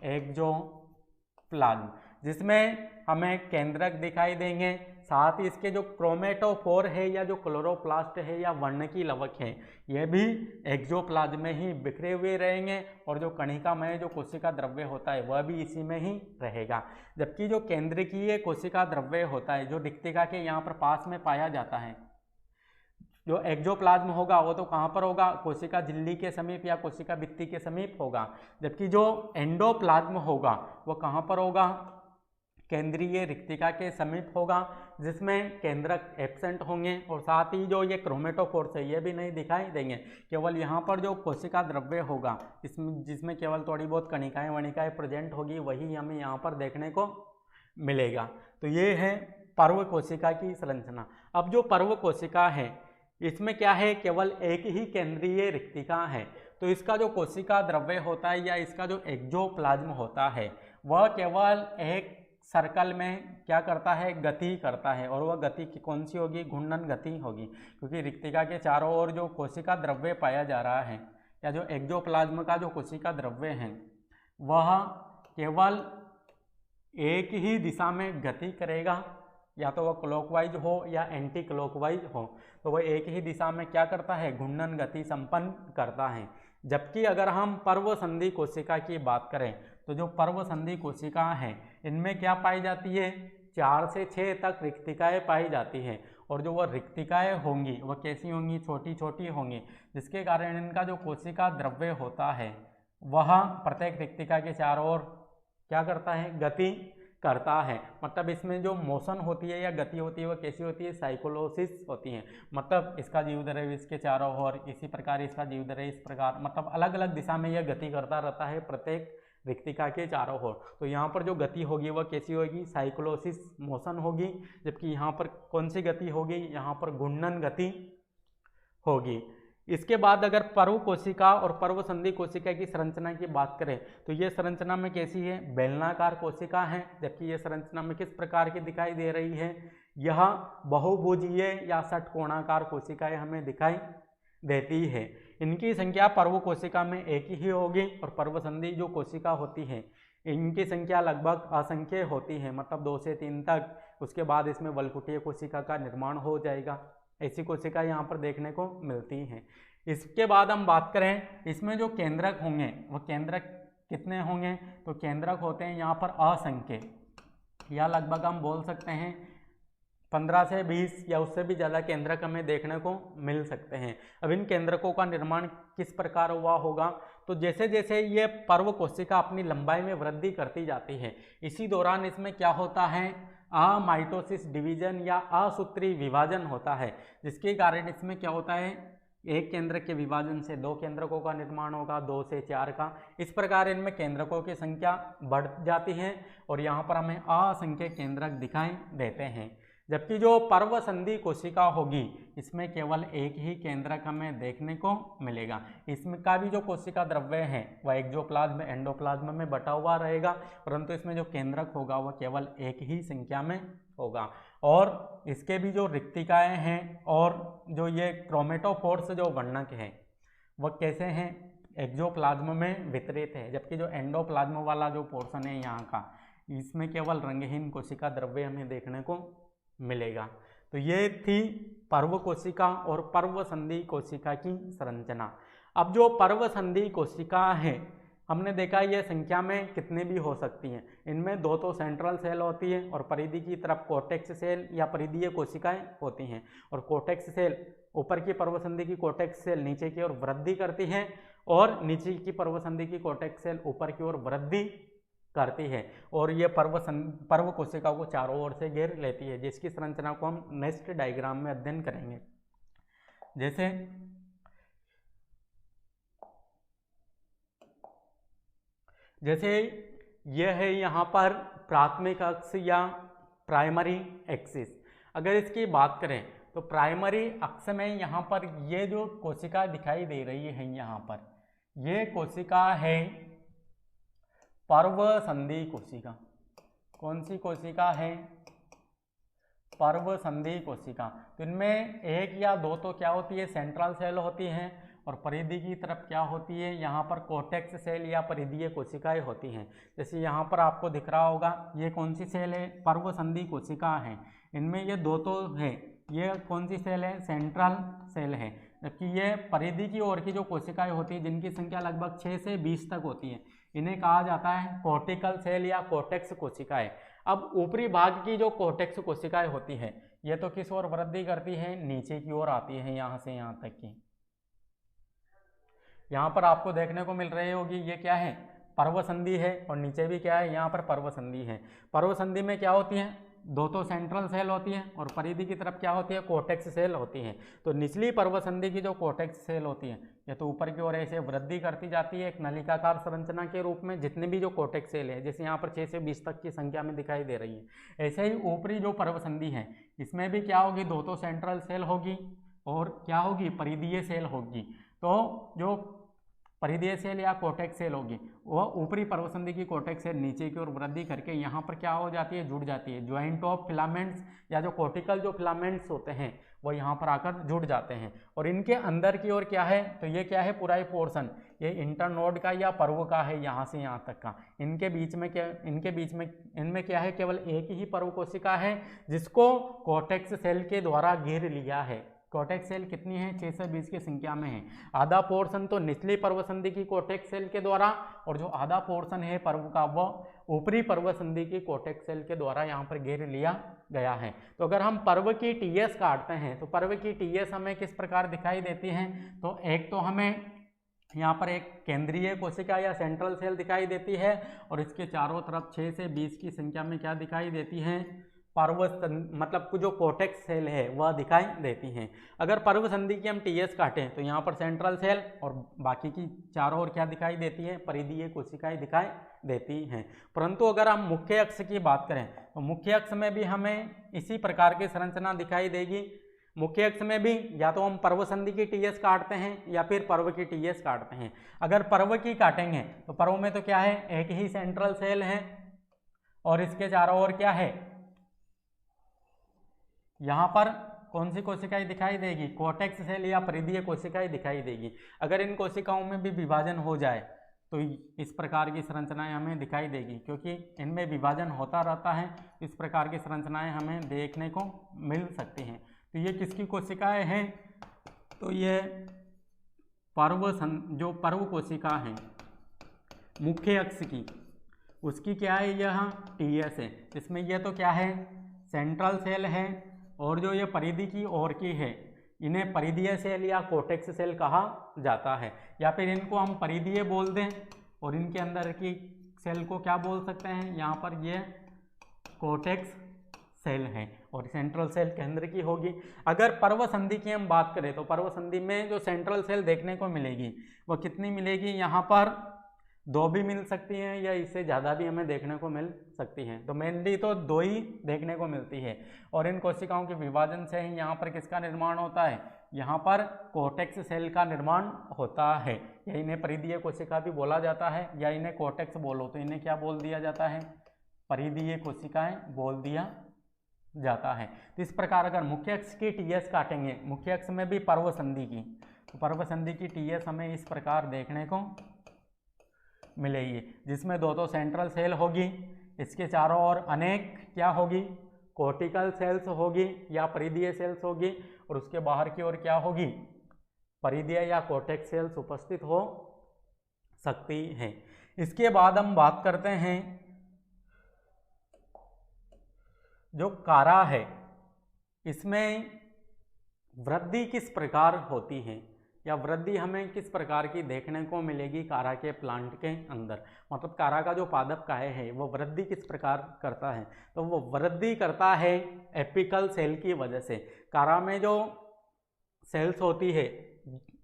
एक्सोप्लाज्म, जिसमें हमें केंद्रक दिखाई देंगे। साथ ही इसके जो क्रोमेटोफोर है या जो क्लोरोप्लास्ट है या वर्ण की लवक है ये भी एक्सोप्लाज्म में ही बिखरे हुए रहेंगे। और जो कणिकामय जो कोशिका द्रव्य होता है वह भी इसी में ही रहेगा। जबकि जो केंद्रकीय कोशिका द्रव्य होता है जो रिक्तिका के यहाँ पर पास में पाया जाता है, जो एक्सोप्लाज्म होगा वो तो कहाँ पर होगा, कोशिका झिल्ली के समीप या कोशिका भित्ति के समीप होगा। जबकि जो एंडोप्लाज्म होगा वो कहाँ पर होगा, केंद्रीय रिक्तिका के समीप होगा, जिसमें केंद्रक एब्सेंट होंगे। और साथ ही जो ये क्रोमेटोफोर्स है ये भी नहीं दिखाई देंगे। केवल यहाँ पर जो कोशिका द्रव्य होगा जिसमें केवल थोड़ी बहुत कणिकाएं वणिकाएं प्रेजेंट होगी वही हमें यहाँ पर देखने को मिलेगा। तो ये है पर्व कोशिका की संरचना। अब जो पर्व कोशिका है इसमें क्या है, केवल एक ही केंद्रीय रिक्तिका है। तो इसका जो कोशिका द्रव्य होता है या इसका जो एक्सोप्लाज्म होता है वह केवल एक सर्कल में क्या करता है, गति करता है। और वह गति की कौन सी होगी, घूर्णन गति होगी, क्योंकि रिक्तिका के चारों ओर जो कोशिका द्रव्य पाया जा रहा है या जो एक्सोप्लाज्म का जो कोशिका द्रव्य है वह केवल एक ही दिशा में गति करेगा, या तो वह क्लॉकवाइज हो या एंटी क्लॉकवाइज हो। तो वह एक ही दिशा में क्या करता है, घूर्णन गति संपन्न करता है। जबकि अगर हम पर्व संधि कोशिका की बात करें तो जो पर्व संधि कोशिका है इनमें क्या पाई जाती है, 4 से 6 तक रिक्तिकाएं पाई जाती है। और जो वह रिक्तिकाएं होंगी वह कैसी होंगी, छोटी छोटी होंगी, जिसके कारण इनका जो कोशिका द्रव्य होता है वह प्रत्येक रिक्तिका के चारों ओर क्या करता है, गति करता है। मतलब इसमें जो मोशन होती है या गति होती है वो कैसी होती है, साइक्लोसिस होती है। मतलब इसका जीवद्रव्य इसके चारों ओर, इसी प्रकार इसका जीवद्रव्य इस प्रकार, मतलब अलग अलग दिशा में यह गति करता रहता है प्रत्येक रिक्तिका के चारों ओर। तो यहाँ पर जो गति होगी वह कैसी होगी, साइक्लोसिस मोशन होगी। जबकि यहाँ पर कौन सी गति होगी, यहाँ पर घूर्णन गति होगी। इसके बाद अगर पर्व कोशिका और पर्व संधि कोशिका की संरचना की बात करें तो ये संरचना में कैसी है, बेलनाकार कोशिका है। जबकि ये संरचना में किस प्रकार की दिखाई दे रही है, यह बहुभुजीय या षटकोणाकार कोशिकाएं हमें दिखाई देती है। इनकी संख्या पर्व कोशिका में एक ही होगी और पर्व संधि जो कोशिका होती है इनकी संख्या लगभग असंख्य होती है, मतलब 2 से 3 तक। उसके बाद इसमें वलकुटीय कोशिका का निर्माण हो जाएगा। ऐसी कोशिका यहाँ पर देखने को मिलती हैं। इसके बाद हम बात करें इसमें जो केंद्रक होंगे वह केंद्रक कितने होंगे, तो केंद्रक होते हैं यहाँ पर असंख्य, या लगभग हम बोल सकते हैं 15 से 20 या उससे भी ज़्यादा केंद्रक हमें देखने को मिल सकते हैं। अब इन केंद्रकों का निर्माण किस प्रकार हुआ होगा, तो जैसे जैसे ये पर्व कोशिका अपनी लंबाई में वृद्धि करती जाती है, इसी दौरान इसमें क्या होता है, अमाइटोसिस डिवीजन या असूत्री विभाजन होता है, जिसके कारण इसमें क्या होता है, एक केंद्रक के विभाजन से 2 केंद्रकों का निर्माण होगा, 2 से 4 का। इस प्रकार इनमें केंद्रकों की संख्या बढ़ जाती है और यहाँ पर हमें असंख्य केंद्रक दिखाई देते हैं। जबकि जो पर्व संधि कोशिका होगी इसमें केवल एक ही केंद्रक हमें देखने को मिलेगा। इसमें का भी जो कोशिका द्रव्य है वह एक्टोप्लाज्म एंडोप्लाज्म में बटा हुआ रहेगा, परंतु इसमें जो केंद्रक होगा वह केवल एक ही संख्या में होगा। और इसके भी जो रिक्तिकाएं हैं और जो ये क्रोमेटोफोर्स जो वर्णक है वह कैसे हैं, एक्टोप्लाज्म में वितरित है। जबकि जो एंडोप्लाज्म वाला जो पोर्शन है यहाँ का, इसमें केवल रंगहीन कोशिका द्रव्य हमें देखने को मिलेगा। तो ये थी पर्व कोशिका और पर्व संधि कोशिका की संरचना। अब जो पर्व संधि कोशिका है हमने देखा ये संख्या में कितने भी हो सकती हैं। इनमें 2 तो सेंट्रल सेल होती है और परिधि की तरफ कोर्टेक्स सेल या परिधीय कोशिकाएं होती हैं। और कोर्टेक्स सेल ऊपर की पर्व संधि की कोर्टेक्स सेल नीचे की ओर वृद्धि करती है और नीचे की पर्व संधि की कोर्टेक्स सेल ऊपर की ओर वृद्धि करती है और ये पर्व कोशिका को चारों ओर से घेर लेती है, जिसकी संरचना को हम नेक्स्ट डायग्राम में अध्ययन करेंगे। जैसे यह है यहाँ पर प्राथमिक अक्ष या प्राइमरी एक्सिस। अगर इसकी बात करें तो प्राइमरी अक्ष में यहाँ पर ये जो कोशिका दिखाई दे रही है, यहाँ पर ये कोशिका है पर्व संधि कोशिका। कौन सी कोशिका है, पर्व संधि कोशिका। तो इनमें 1 या 2 तो क्या होती है, सेंट्रल सेल होती हैं और परिधि की तरफ क्या होती है, यहाँ पर कोर्टेक्स सेल या परिधीय कोशिकाएं होती हैं। जैसे यहाँ पर आपको दिख रहा होगा ये कौन सी सेल है, पर्व संधि कोशिका है। इनमें ये 2 तो है, ये कौन सी सेल है, सेंट्रल सेल है। जबकि ये परिधि की ओर की जो कोशिकाएं होती है जिनकी संख्या लगभग 6 से 20 तक होती है, इन्हें कहा जाता है कोर्टिकल सेल या कोर्टेक्स कोशिकाएं। अब ऊपरी भाग की जो कोर्टेक्स कोशिकाएं होती है ये तो किस ओर वृद्धि करती है, नीचे की ओर आती है, यहाँ से यहाँ तक की। यहाँ पर आपको देखने को मिल रही होगी ये क्या है, पर्व संधि है और नीचे भी क्या है, यहाँ पर पर्व संधि है। पर्व संधि में क्या होती है, 2 तो सेंट्रल सेल होती है और परिधि की तरफ क्या होती है, कोर्टेक्स सेल होती है। तो निचली पर्व संधि की जो कोर्टेक्स सेल होती है ये तो ऊपर की ओर ऐसे वृद्धि करती जाती है एक नलिकाकार संरचना के रूप में। जितने भी जो कोर्टेक्स सेल है जैसे यहाँ पर 6 से 20 तक की संख्या में दिखाई दे रही है, ऐसे ही ऊपरी जो पर्व संधि है इसमें भी क्या होगी, 2 तो सेंट्रल सेल होगी और क्या होगी, परिधीय सेल होगी। तो जो परिधीय सेल या कोर्टेक्स सेल होगी वह ऊपरी पर्व संधि की कोर्टेक्स सेल नीचे की ओर वृद्धि करके यहाँ पर क्या हो जाती है, जुड़ जाती है। ज्वाइंट ऑफ फिलामेंट्स या जो कोर्टिकल जो फिलामेंट्स होते हैं वो यहाँ पर आकर जुड़ जाते हैं। और इनके अंदर की ओर क्या है, तो ये क्या है, पूरा ही पोर्शन ये इंटरनोड का या पर्व का है, यहाँ से यहाँ तक का। इनके बीच में इनमें क्या है, केवल एक ही पर्व कोशिका है जिसको कोर्टेक्स सेल के द्वारा घेर लिया है। कोर्टेक्स सेल कितनी है, 6 से 20 की संख्या में है। आधा पोर्शन तो निचली पर्व संधि की कोर्टेक्स सेल के द्वारा और जो आधा पोर्शन है पर्व का वो ऊपरी पर्व संधि की कोर्टेक्स सेल के द्वारा यहाँ पर घेर लिया गया है। तो अगर हम पर्व की टीएस काटते हैं तो पर्व की टीएस हमें किस प्रकार दिखाई देती है, तो एक तो हमें यहाँ पर एक केंद्रीय कोशिका या सेंट्रल सेल दिखाई देती है और इसके चारों तरफ 6 से 20 की संख्या में क्या दिखाई देती है, पर्व मतलब जो कोटेक्स सेल है वह दिखाई देती हैं। अगर पर्व संधि की हम टीएस काटें तो यहाँ पर सेंट्रल सेल और बाकी की चारों ओर क्या दिखाई देती है, परिधीय कोशिकाएं दिखाई देती हैं। परंतु अगर हम मुख्य अक्ष की बात करें तो मुख्य अक्ष में भी हमें इसी प्रकार की संरचना दिखाई देगी। मुख्य अक्ष में भी या तो हम पर्व संधि की टीएस काटते हैं या फिर पर्व की टीएस काटते हैं। अगर पर्व की काटेंगे तो पर्व में तो क्या है, एक ही सेंट्रल सेल है और इसके चारों ओर क्या है, यहाँ पर कौन सी कोशिकाएं दिखाई देगी, कोटेक्स सेल या परिधीय कोशिकाएं दिखाई देगी। अगर इन कोशिकाओं में भी विभाजन हो जाए तो इस प्रकार की संरचनाएं हमें दिखाई देगी, क्योंकि इनमें विभाजन होता रहता है। इस प्रकार की संरचनाएं हमें देखने को मिल सकती हैं। तो ये किसकी कोशिकाएं हैं, तो ये जो पर्व कोशिका है मुख्य अक्ष की, उसकी क्या है, यह टीएस है। इसमें यह तो क्या है, सेंट्रल सेल है और जो ये परिधि की ओर की है इन्हें परिधीय सेल या कोटेक्स सेल कहा जाता है, या फिर इनको हम परिधीय बोल दें और इनके अंदर की सेल को क्या बोल सकते हैं, यहाँ पर ये कोटेक्स सेल है और सेंट्रल सेल केंद्र की होगी। अगर पर्व संधि की हम बात करें तो पर्व संधि में जो सेंट्रल सेल देखने को मिलेगी वो कितनी मिलेगी, यहाँ पर 2 भी मिल सकती हैं या इससे ज़्यादा भी हमें देखने को मिल सकती हैं। तो मेनली तो 2 ही देखने को मिलती है और इन कोशिकाओं के विभाजन से ही यहाँ पर किसका निर्माण होता है, यहाँ पर कोटेक्स सेल का निर्माण होता है। या इन्हें परिधीय कोशिका भी बोला जाता है, या इन्हें कोटेक्स बोलो तो इन्हें क्या बोल दिया जाता है, परिधीय कोशिकाएं बोल दिया जाता है। तो इस प्रकार अगर मुख्य अक्ष की टीएस काटेंगे, मुख्य अक्ष में भी पर्व संधि की, तो पर्व संधि की टीएस हमें इस प्रकार देखने को मिलेगी, जिसमें 2 सेंट्रल सेल होगी, इसके चारों ओर अनेक क्या होगी, कोर्टिकल सेल्स होगी या परिधीय सेल्स होगी, और उसके बाहर की ओर क्या होगी, परिधीय या कोटेक्स सेल्स उपस्थित हो सकती हैं। इसके बाद हम बात करते हैं जो कारा है, इसमें वृद्धि किस प्रकार होती है या वृद्धि हमें किस प्रकार की देखने को मिलेगी कारा के प्लांट के अंदर, मतलब कारा का जो पादप काय है वो वृद्धि किस प्रकार करता है, तो वो वृद्धि करता है एपिकल सेल की वजह से। कारा में जो सेल्स होती है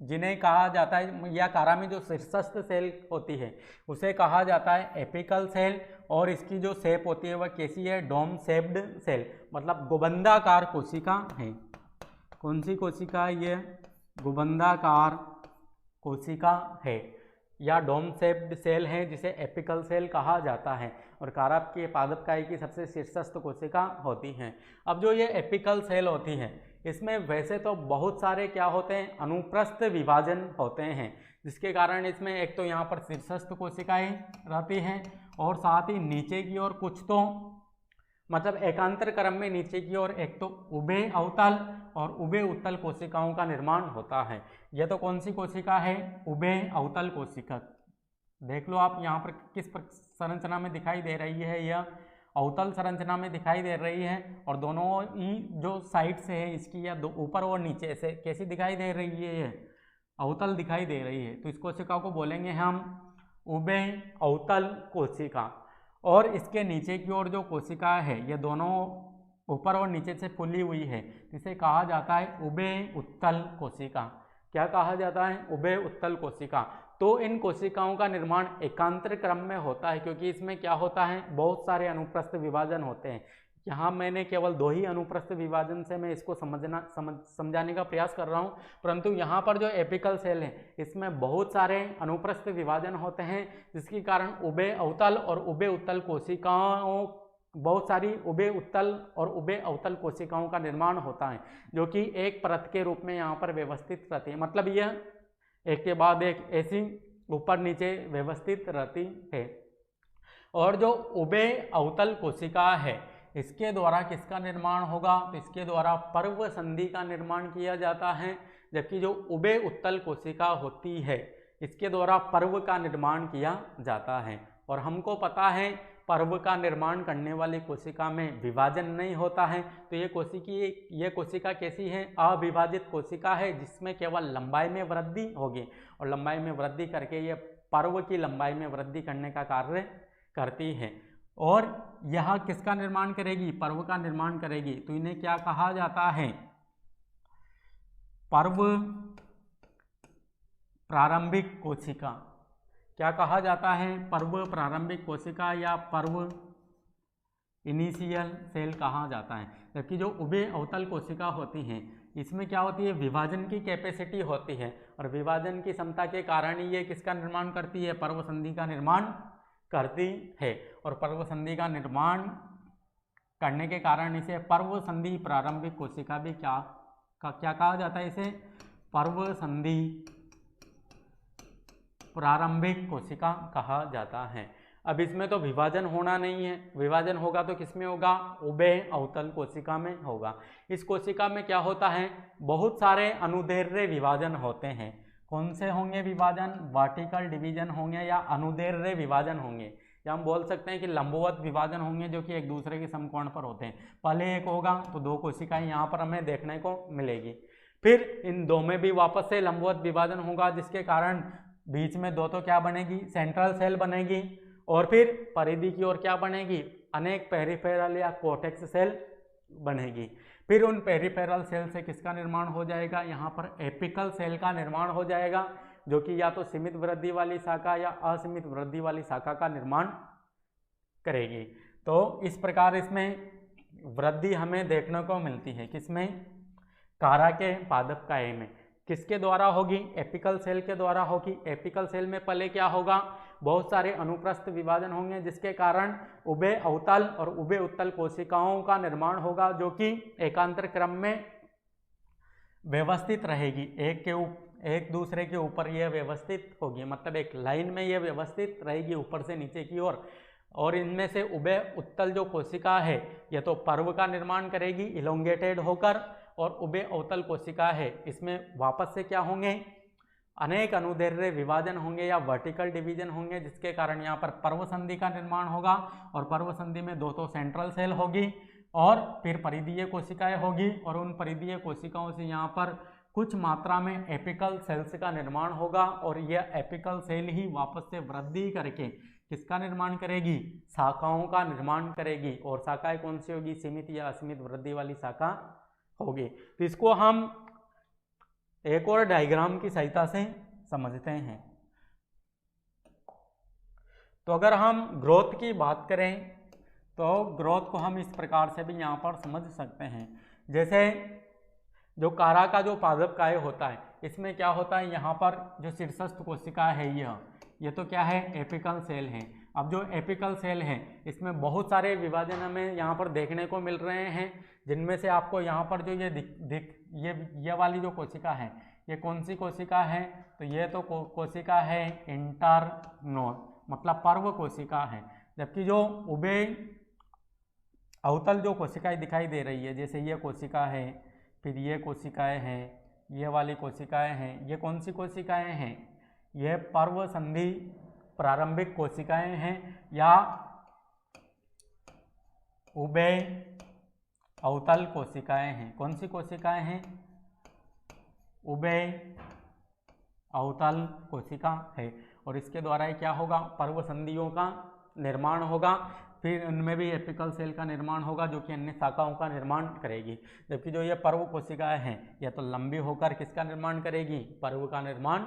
जिन्हें कहा जाता है, या कारा में जो शीर्षस्थ सेल होती है उसे कहा जाता है एपिकल सेल, और इसकी जो शेप होती है वह कैसी है, डोम शेप्ड सेल, मतलब गुबंदाकार कोशिका है। कौन सी कोशिका है ये, गुबंदाकार कोशिका है या डोम शेप्ड सेल है, जिसे एपिकल सेल कहा जाता है, और कारा के पादप काय की सबसे शीर्षस्थ कोशिका होती हैं। अब जो ये एपिकल सेल होती हैं इसमें वैसे तो बहुत सारे क्या होते हैं, अनुप्रस्थ विभाजन होते हैं, जिसके कारण इसमें एक तो यहाँ पर शीर्षस्थ कोशिकाएं रहती हैं और साथ ही नीचे की ओर कुछ तो मतलब एकांतर क्रम में नीचे की ओर एक तो उभय अवतल और उभय उत्तल कोशिकाओं का निर्माण होता है। यह तो कौन सी कोशिका है, उभय अवतल कोशिका। देख लो आप यहाँ पर किस संरचना में दिखाई दे रही है, यह अवतल संरचना में दिखाई दे रही है, और दोनों ही जो साइड से है इसकी, या ऊपर और नीचे से कैसी दिखाई दे रही है, ये अवतल दिखाई दे रही है। तो इस कोशिका को बोलेंगे हम उभय अवतल कोशिका। और इसके नीचे की ओर जो कोशिका है ये दोनों ऊपर और नीचे से फूली हुई है, इसे कहा जाता है उभय उत्तल कोशिका। क्या कहा जाता है, उभय उत्तल कोशिका। तो इन कोशिकाओं का निर्माण एकांतर क्रम में होता है, क्योंकि इसमें क्या होता है, बहुत सारे अनुप्रस्थ विभाजन होते हैं। यहाँ मैंने केवल 2 ही अनुप्रस्थ विभाजन से मैं इसको समझाने का प्रयास कर रहा हूँ, परंतु यहाँ पर जो एपिकल सेल है इसमें बहुत सारे अनुप्रस्थ विभाजन होते हैं, जिसके कारण उभय अवतल और उभय उत्तल कोशिकाओं, बहुत सारी उभय उत्तल और उभय अवतल कोशिकाओं का निर्माण होता है, जो कि एक परत के रूप में यहाँ पर व्यवस्थित रहती है। मतलब यह एक के बाद एक ऐसी ऊपर नीचे व्यवस्थित रहती है। और जो उभय अवतल कोशिका है इसके द्वारा किसका निर्माण होगा, तो इसके द्वारा पर्व संधि का निर्माण किया जाता है, जबकि जो उभय उत्तल कोशिका होती है इसके द्वारा पर्व का निर्माण किया जाता है। और हमको पता है पर्व का निर्माण करने वाली कोशिका में विभाजन नहीं होता है, तो ये कोशिका कैसी है? अविभाजित कोशिका है, जिसमें केवल लंबाई में वृद्धि होगी और लंबाई में वृद्धि करके ये पर्व की लंबाई में वृद्धि करने का कार्य करती है। और यह किसका निर्माण करेगी? पर्व का निर्माण करेगी। तो इन्हें क्या कहा जाता है? पर्व प्रारंभिक कोशिका। क्या कहा जाता है? पर्व प्रारंभिक कोशिका या पर्व इनिशियल सेल कहा जाता है। जबकि जो उभय अवतल कोशिका होती हैं, इसमें क्या होती है? विभाजन की कैपेसिटी होती है और विभाजन की क्षमता के कारण ही ये किसका निर्माण करती है? पर्व संधि का निर्माण करती है। और पर्व संधि का निर्माण करने के कारण इसे पर्व संधि प्रारंभिक कोशिका भी क्या कहा जाता है? इसे पर्व संधि प्रारंभिक कोशिका कहा जाता है। अब इसमें तो विभाजन होना नहीं है, विभाजन होगा तो किसमें होगा? उभय अवतल कोशिका में होगा। इस कोशिका में क्या होता है? बहुत सारे अनुदैर्घ्य विभाजन होते हैं। कौन से होंगे विभाजन? वर्टिकल डिवीजन होंगे या अनुदैर्घ्य विभाजन होंगे, या हम बोल सकते हैं कि लंबवत विभाजन होंगे, जो कि एक दूसरे के समकोण पर होते हैं। पहले एक होगा तो दो कोशिकाएं यहाँ पर हमें देखने को मिलेगी, फिर इन दो में भी वापस से लंबवत विभाजन होगा, जिसके कारण बीच में दो तो क्या बनेगी? सेंट्रल सेल बनेगी। और फिर परिधि की ओर क्या बनेगी? अनेक पेरिफेरल या कोर्टेक्स सेल बनेगी। फिर उन पेरिफेरल सेल से किसका निर्माण हो जाएगा? यहाँ पर एपिकल सेल का निर्माण हो जाएगा, जो कि या तो सीमित वृद्धि वाली शाखा या असीमित वृद्धि वाली शाखा का निर्माण करेगी। तो इस प्रकार इसमें वृद्धि हमें देखने को मिलती है। किसमें? कारा के पादप काये में। किसके द्वारा होगी? एपिकल सेल के द्वारा होगी। एपिकल सेल में पहले क्या होगा? बहुत सारे अनुप्रस्थ विभाजन होंगे, जिसके कारण उभय अवतल और उभय उत्तल कोशिकाओं का निर्माण होगा, जो कि एकांतर क्रम में व्यवस्थित रहेगी। एक दूसरे के ऊपर यह व्यवस्थित होगी, मतलब एक लाइन में यह व्यवस्थित रहेगी ऊपर से नीचे की ओर। और इनमें से उभय उत्तल जो कोशिका है, यह तो पर्व का निर्माण करेगी इलोंगेटेड होकर, और उभय अवतल कोशिका है, इसमें वापस से क्या होंगे? अनेक अनुदैर्घ्य विभाजन होंगे या वर्टिकल डिवीजन होंगे, जिसके कारण यहाँ पर पर्व संधि का निर्माण होगा। और पर्व संधि में दो तो सेंट्रल सेल होगी और फिर परिधीय कोशिकाएं होगी, और उन परिधीय कोशिकाओं से यहाँ पर कुछ मात्रा में एपिकल सेल्स का निर्माण होगा। और यह एपिकल सेल ही वापस से वृद्धि करके किसका निर्माण करेगी? शाखाओं का निर्माण करेगी। और शाखाएं कौन सी होगी? सीमित या असीमित वृद्धि वाली शाखा होगी। तो इसको हम एक और डायग्राम की सहायता से समझते हैं। तो अगर हम ग्रोथ की बात करें तो ग्रोथ को हम इस प्रकार से भी यहाँ पर समझ सकते हैं। जैसे जो कारा का जो पादप काय होता है, इसमें क्या होता है? यहाँ पर जो शीर्षस्थ कोशिका है, यह तो क्या है? एपिकल सेल है। अब जो एपिकल सेल है, इसमें बहुत सारे विभाजन हमें यहाँ पर देखने को मिल रहे हैं, जिनमें से आपको यहाँ पर जो ये वाली जो कोशिका है, ये कौन सी कोशिका है? तो ये तो कोशिका है इंटरनोड, मतलब पर्व कोशिका है। जबकि जो उभय अवतल जो कोशिकाएं दिखाई दे रही है, जैसे ये कोशिका है, फिर ये कोशिकाएं हैं, ये वाली कोशिकाएं हैं, ये कौन सी कोशिकाएं हैं? ये पर्व संधि प्रारंभिक कोशिकाएं हैं या उभय अवतल कोशिकाएं हैं। कौन सी कोशिकाएं हैं? उभय अवतल कोशिका है। और इसके द्वारा ही क्या होगा? पर्व संधियों का निर्माण होगा। फिर उनमें भी एपिकल सेल का निर्माण होगा, जो कि अन्य शाखाओं का निर्माण करेगी। जबकि जो ये पर्व कोशिकाएं हैं, यह तो लंबी होकर किसका निर्माण करेगी? पर्व का निर्माण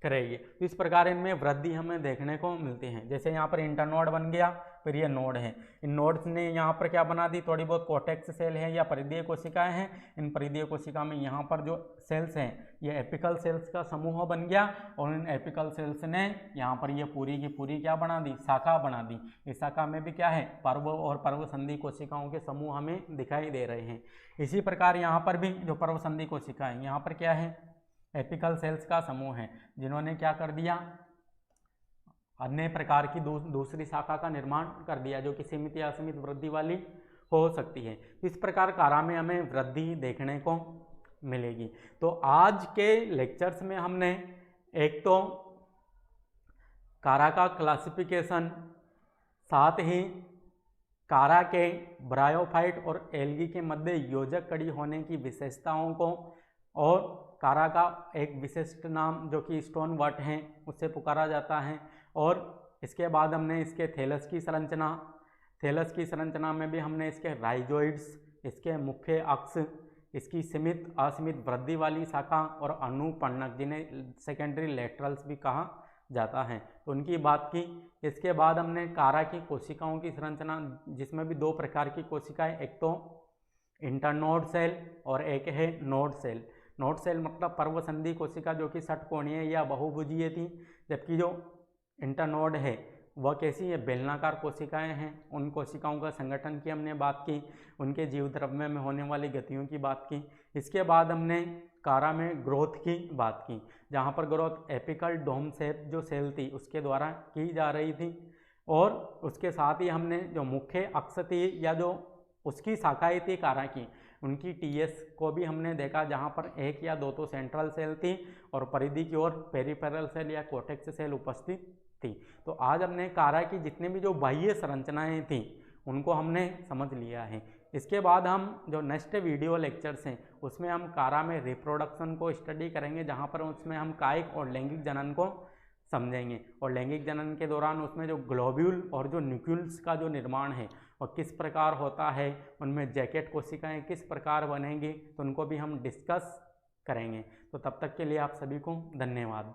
करेगी। तो इस प्रकार इनमें वृद्धि हमें देखने को मिलती है। जैसे यहाँ पर इंटरनोड बन गया, फिर ये नोड है, इन नोड्स ने यहाँ पर क्या बना दी? थोड़ी बहुत कोर्टेक्स सेल है या परिधीय कोशिकाएं हैं। इन परिधीय कोशिका में यहाँ पर जो सेल्स हैं, ये एपिकल सेल्स का समूह बन गया, और इन एपिकल सेल्स ने यहाँ पर ये पूरी की पूरी क्या बना दी? शाखा बना दी। इस शाखा में भी क्या है? पर्व और पर्व संधि कोशिकाओं के समूह हमें दिखाई दे रहे हैं। इसी प्रकार यहाँ पर भी जो पर्व संधि कोशिकाएं, यहाँ पर क्या है? एपिकल सेल्स का समूह है, जिन्होंने क्या कर दिया? अन्य प्रकार की दूसरी शाखा का निर्माण कर दिया, जो कि सीमित या असीमित वृद्धि वाली हो सकती है। इस प्रकार कारा में हमें वृद्धि देखने को मिलेगी। तो आज के लेक्चर्स में हमने एक तो कारा का क्लासिफिकेशन साथ ही कारा के ब्रायोफाइट और एल्गी के मध्य योजक कड़ी होने की विशेषताओं को और कारा का एक विशिष्ट नाम जो कि स्टोन वट है उससे पुकारा जाता है। और इसके बाद हमने इसके थैलस की संरचना में भी हमने इसके राइजोइड्स, इसके मुख्य अक्ष, इसकी सीमित असीमित वृद्धि वाली शाखा और अनुपर्णक जिन्हें सेकेंडरी लेटरल्स भी कहा जाता है तो उनकी बात की। इसके बाद हमने कारा की कोशिकाओं की संरचना जिसमें भी दो प्रकार की कोशिकाएं, एक तो इंटरनोड सेल और एक है नोड सेल। नोड सेल मतलब पर्वसंधि कोशिका जो कि षटकोणीय या बहुभुजीय थी, जबकि जो इंटरनोड है वह कैसी है, बेलनाकार कोशिकाएं हैं। उन कोशिकाओं का संगठन की हमने बात की, उनके जीव द्रव्य में होने वाली गतियों की बात की। इसके बाद हमने कारा में ग्रोथ की बात की, जहाँ पर ग्रोथ एपिकल डोम शेप जो सेल थी उसके द्वारा की जा रही थी। और उसके साथ ही हमने जो मुख्य अक्ष थी या जो उसकी शाखाएं थी कारा की, उनकी टीएस को भी हमने देखा, जहाँ पर एक या दो तो सेंट्रल सेल थी और परिधि की ओर पेरिफेरल सेल या कोटेक्स सेल उपस्थित थी। तो आज हमने कारा की जितने भी जो बाह्य संरचनाएं थी उनको हमने समझ लिया है। इसके बाद हम जो नेक्स्ट वीडियो लेक्चर्स हैं उसमें हम कारा में रिप्रोडक्शन को स्टडी करेंगे, जहाँ पर उसमें हम कायिक और लैंगिक जनन को समझेंगे। और लैंगिक जनन के दौरान उसमें जो ग्लोब्यूल और जो न्यूक्लियस का जो निर्माण है और किस प्रकार होता है, उनमें जैकेट कोशिकाएं किस प्रकार बनेंगी, तो उनको भी हम डिस्कस करेंगे। तो तब तक के लिए आप सभी को धन्यवाद।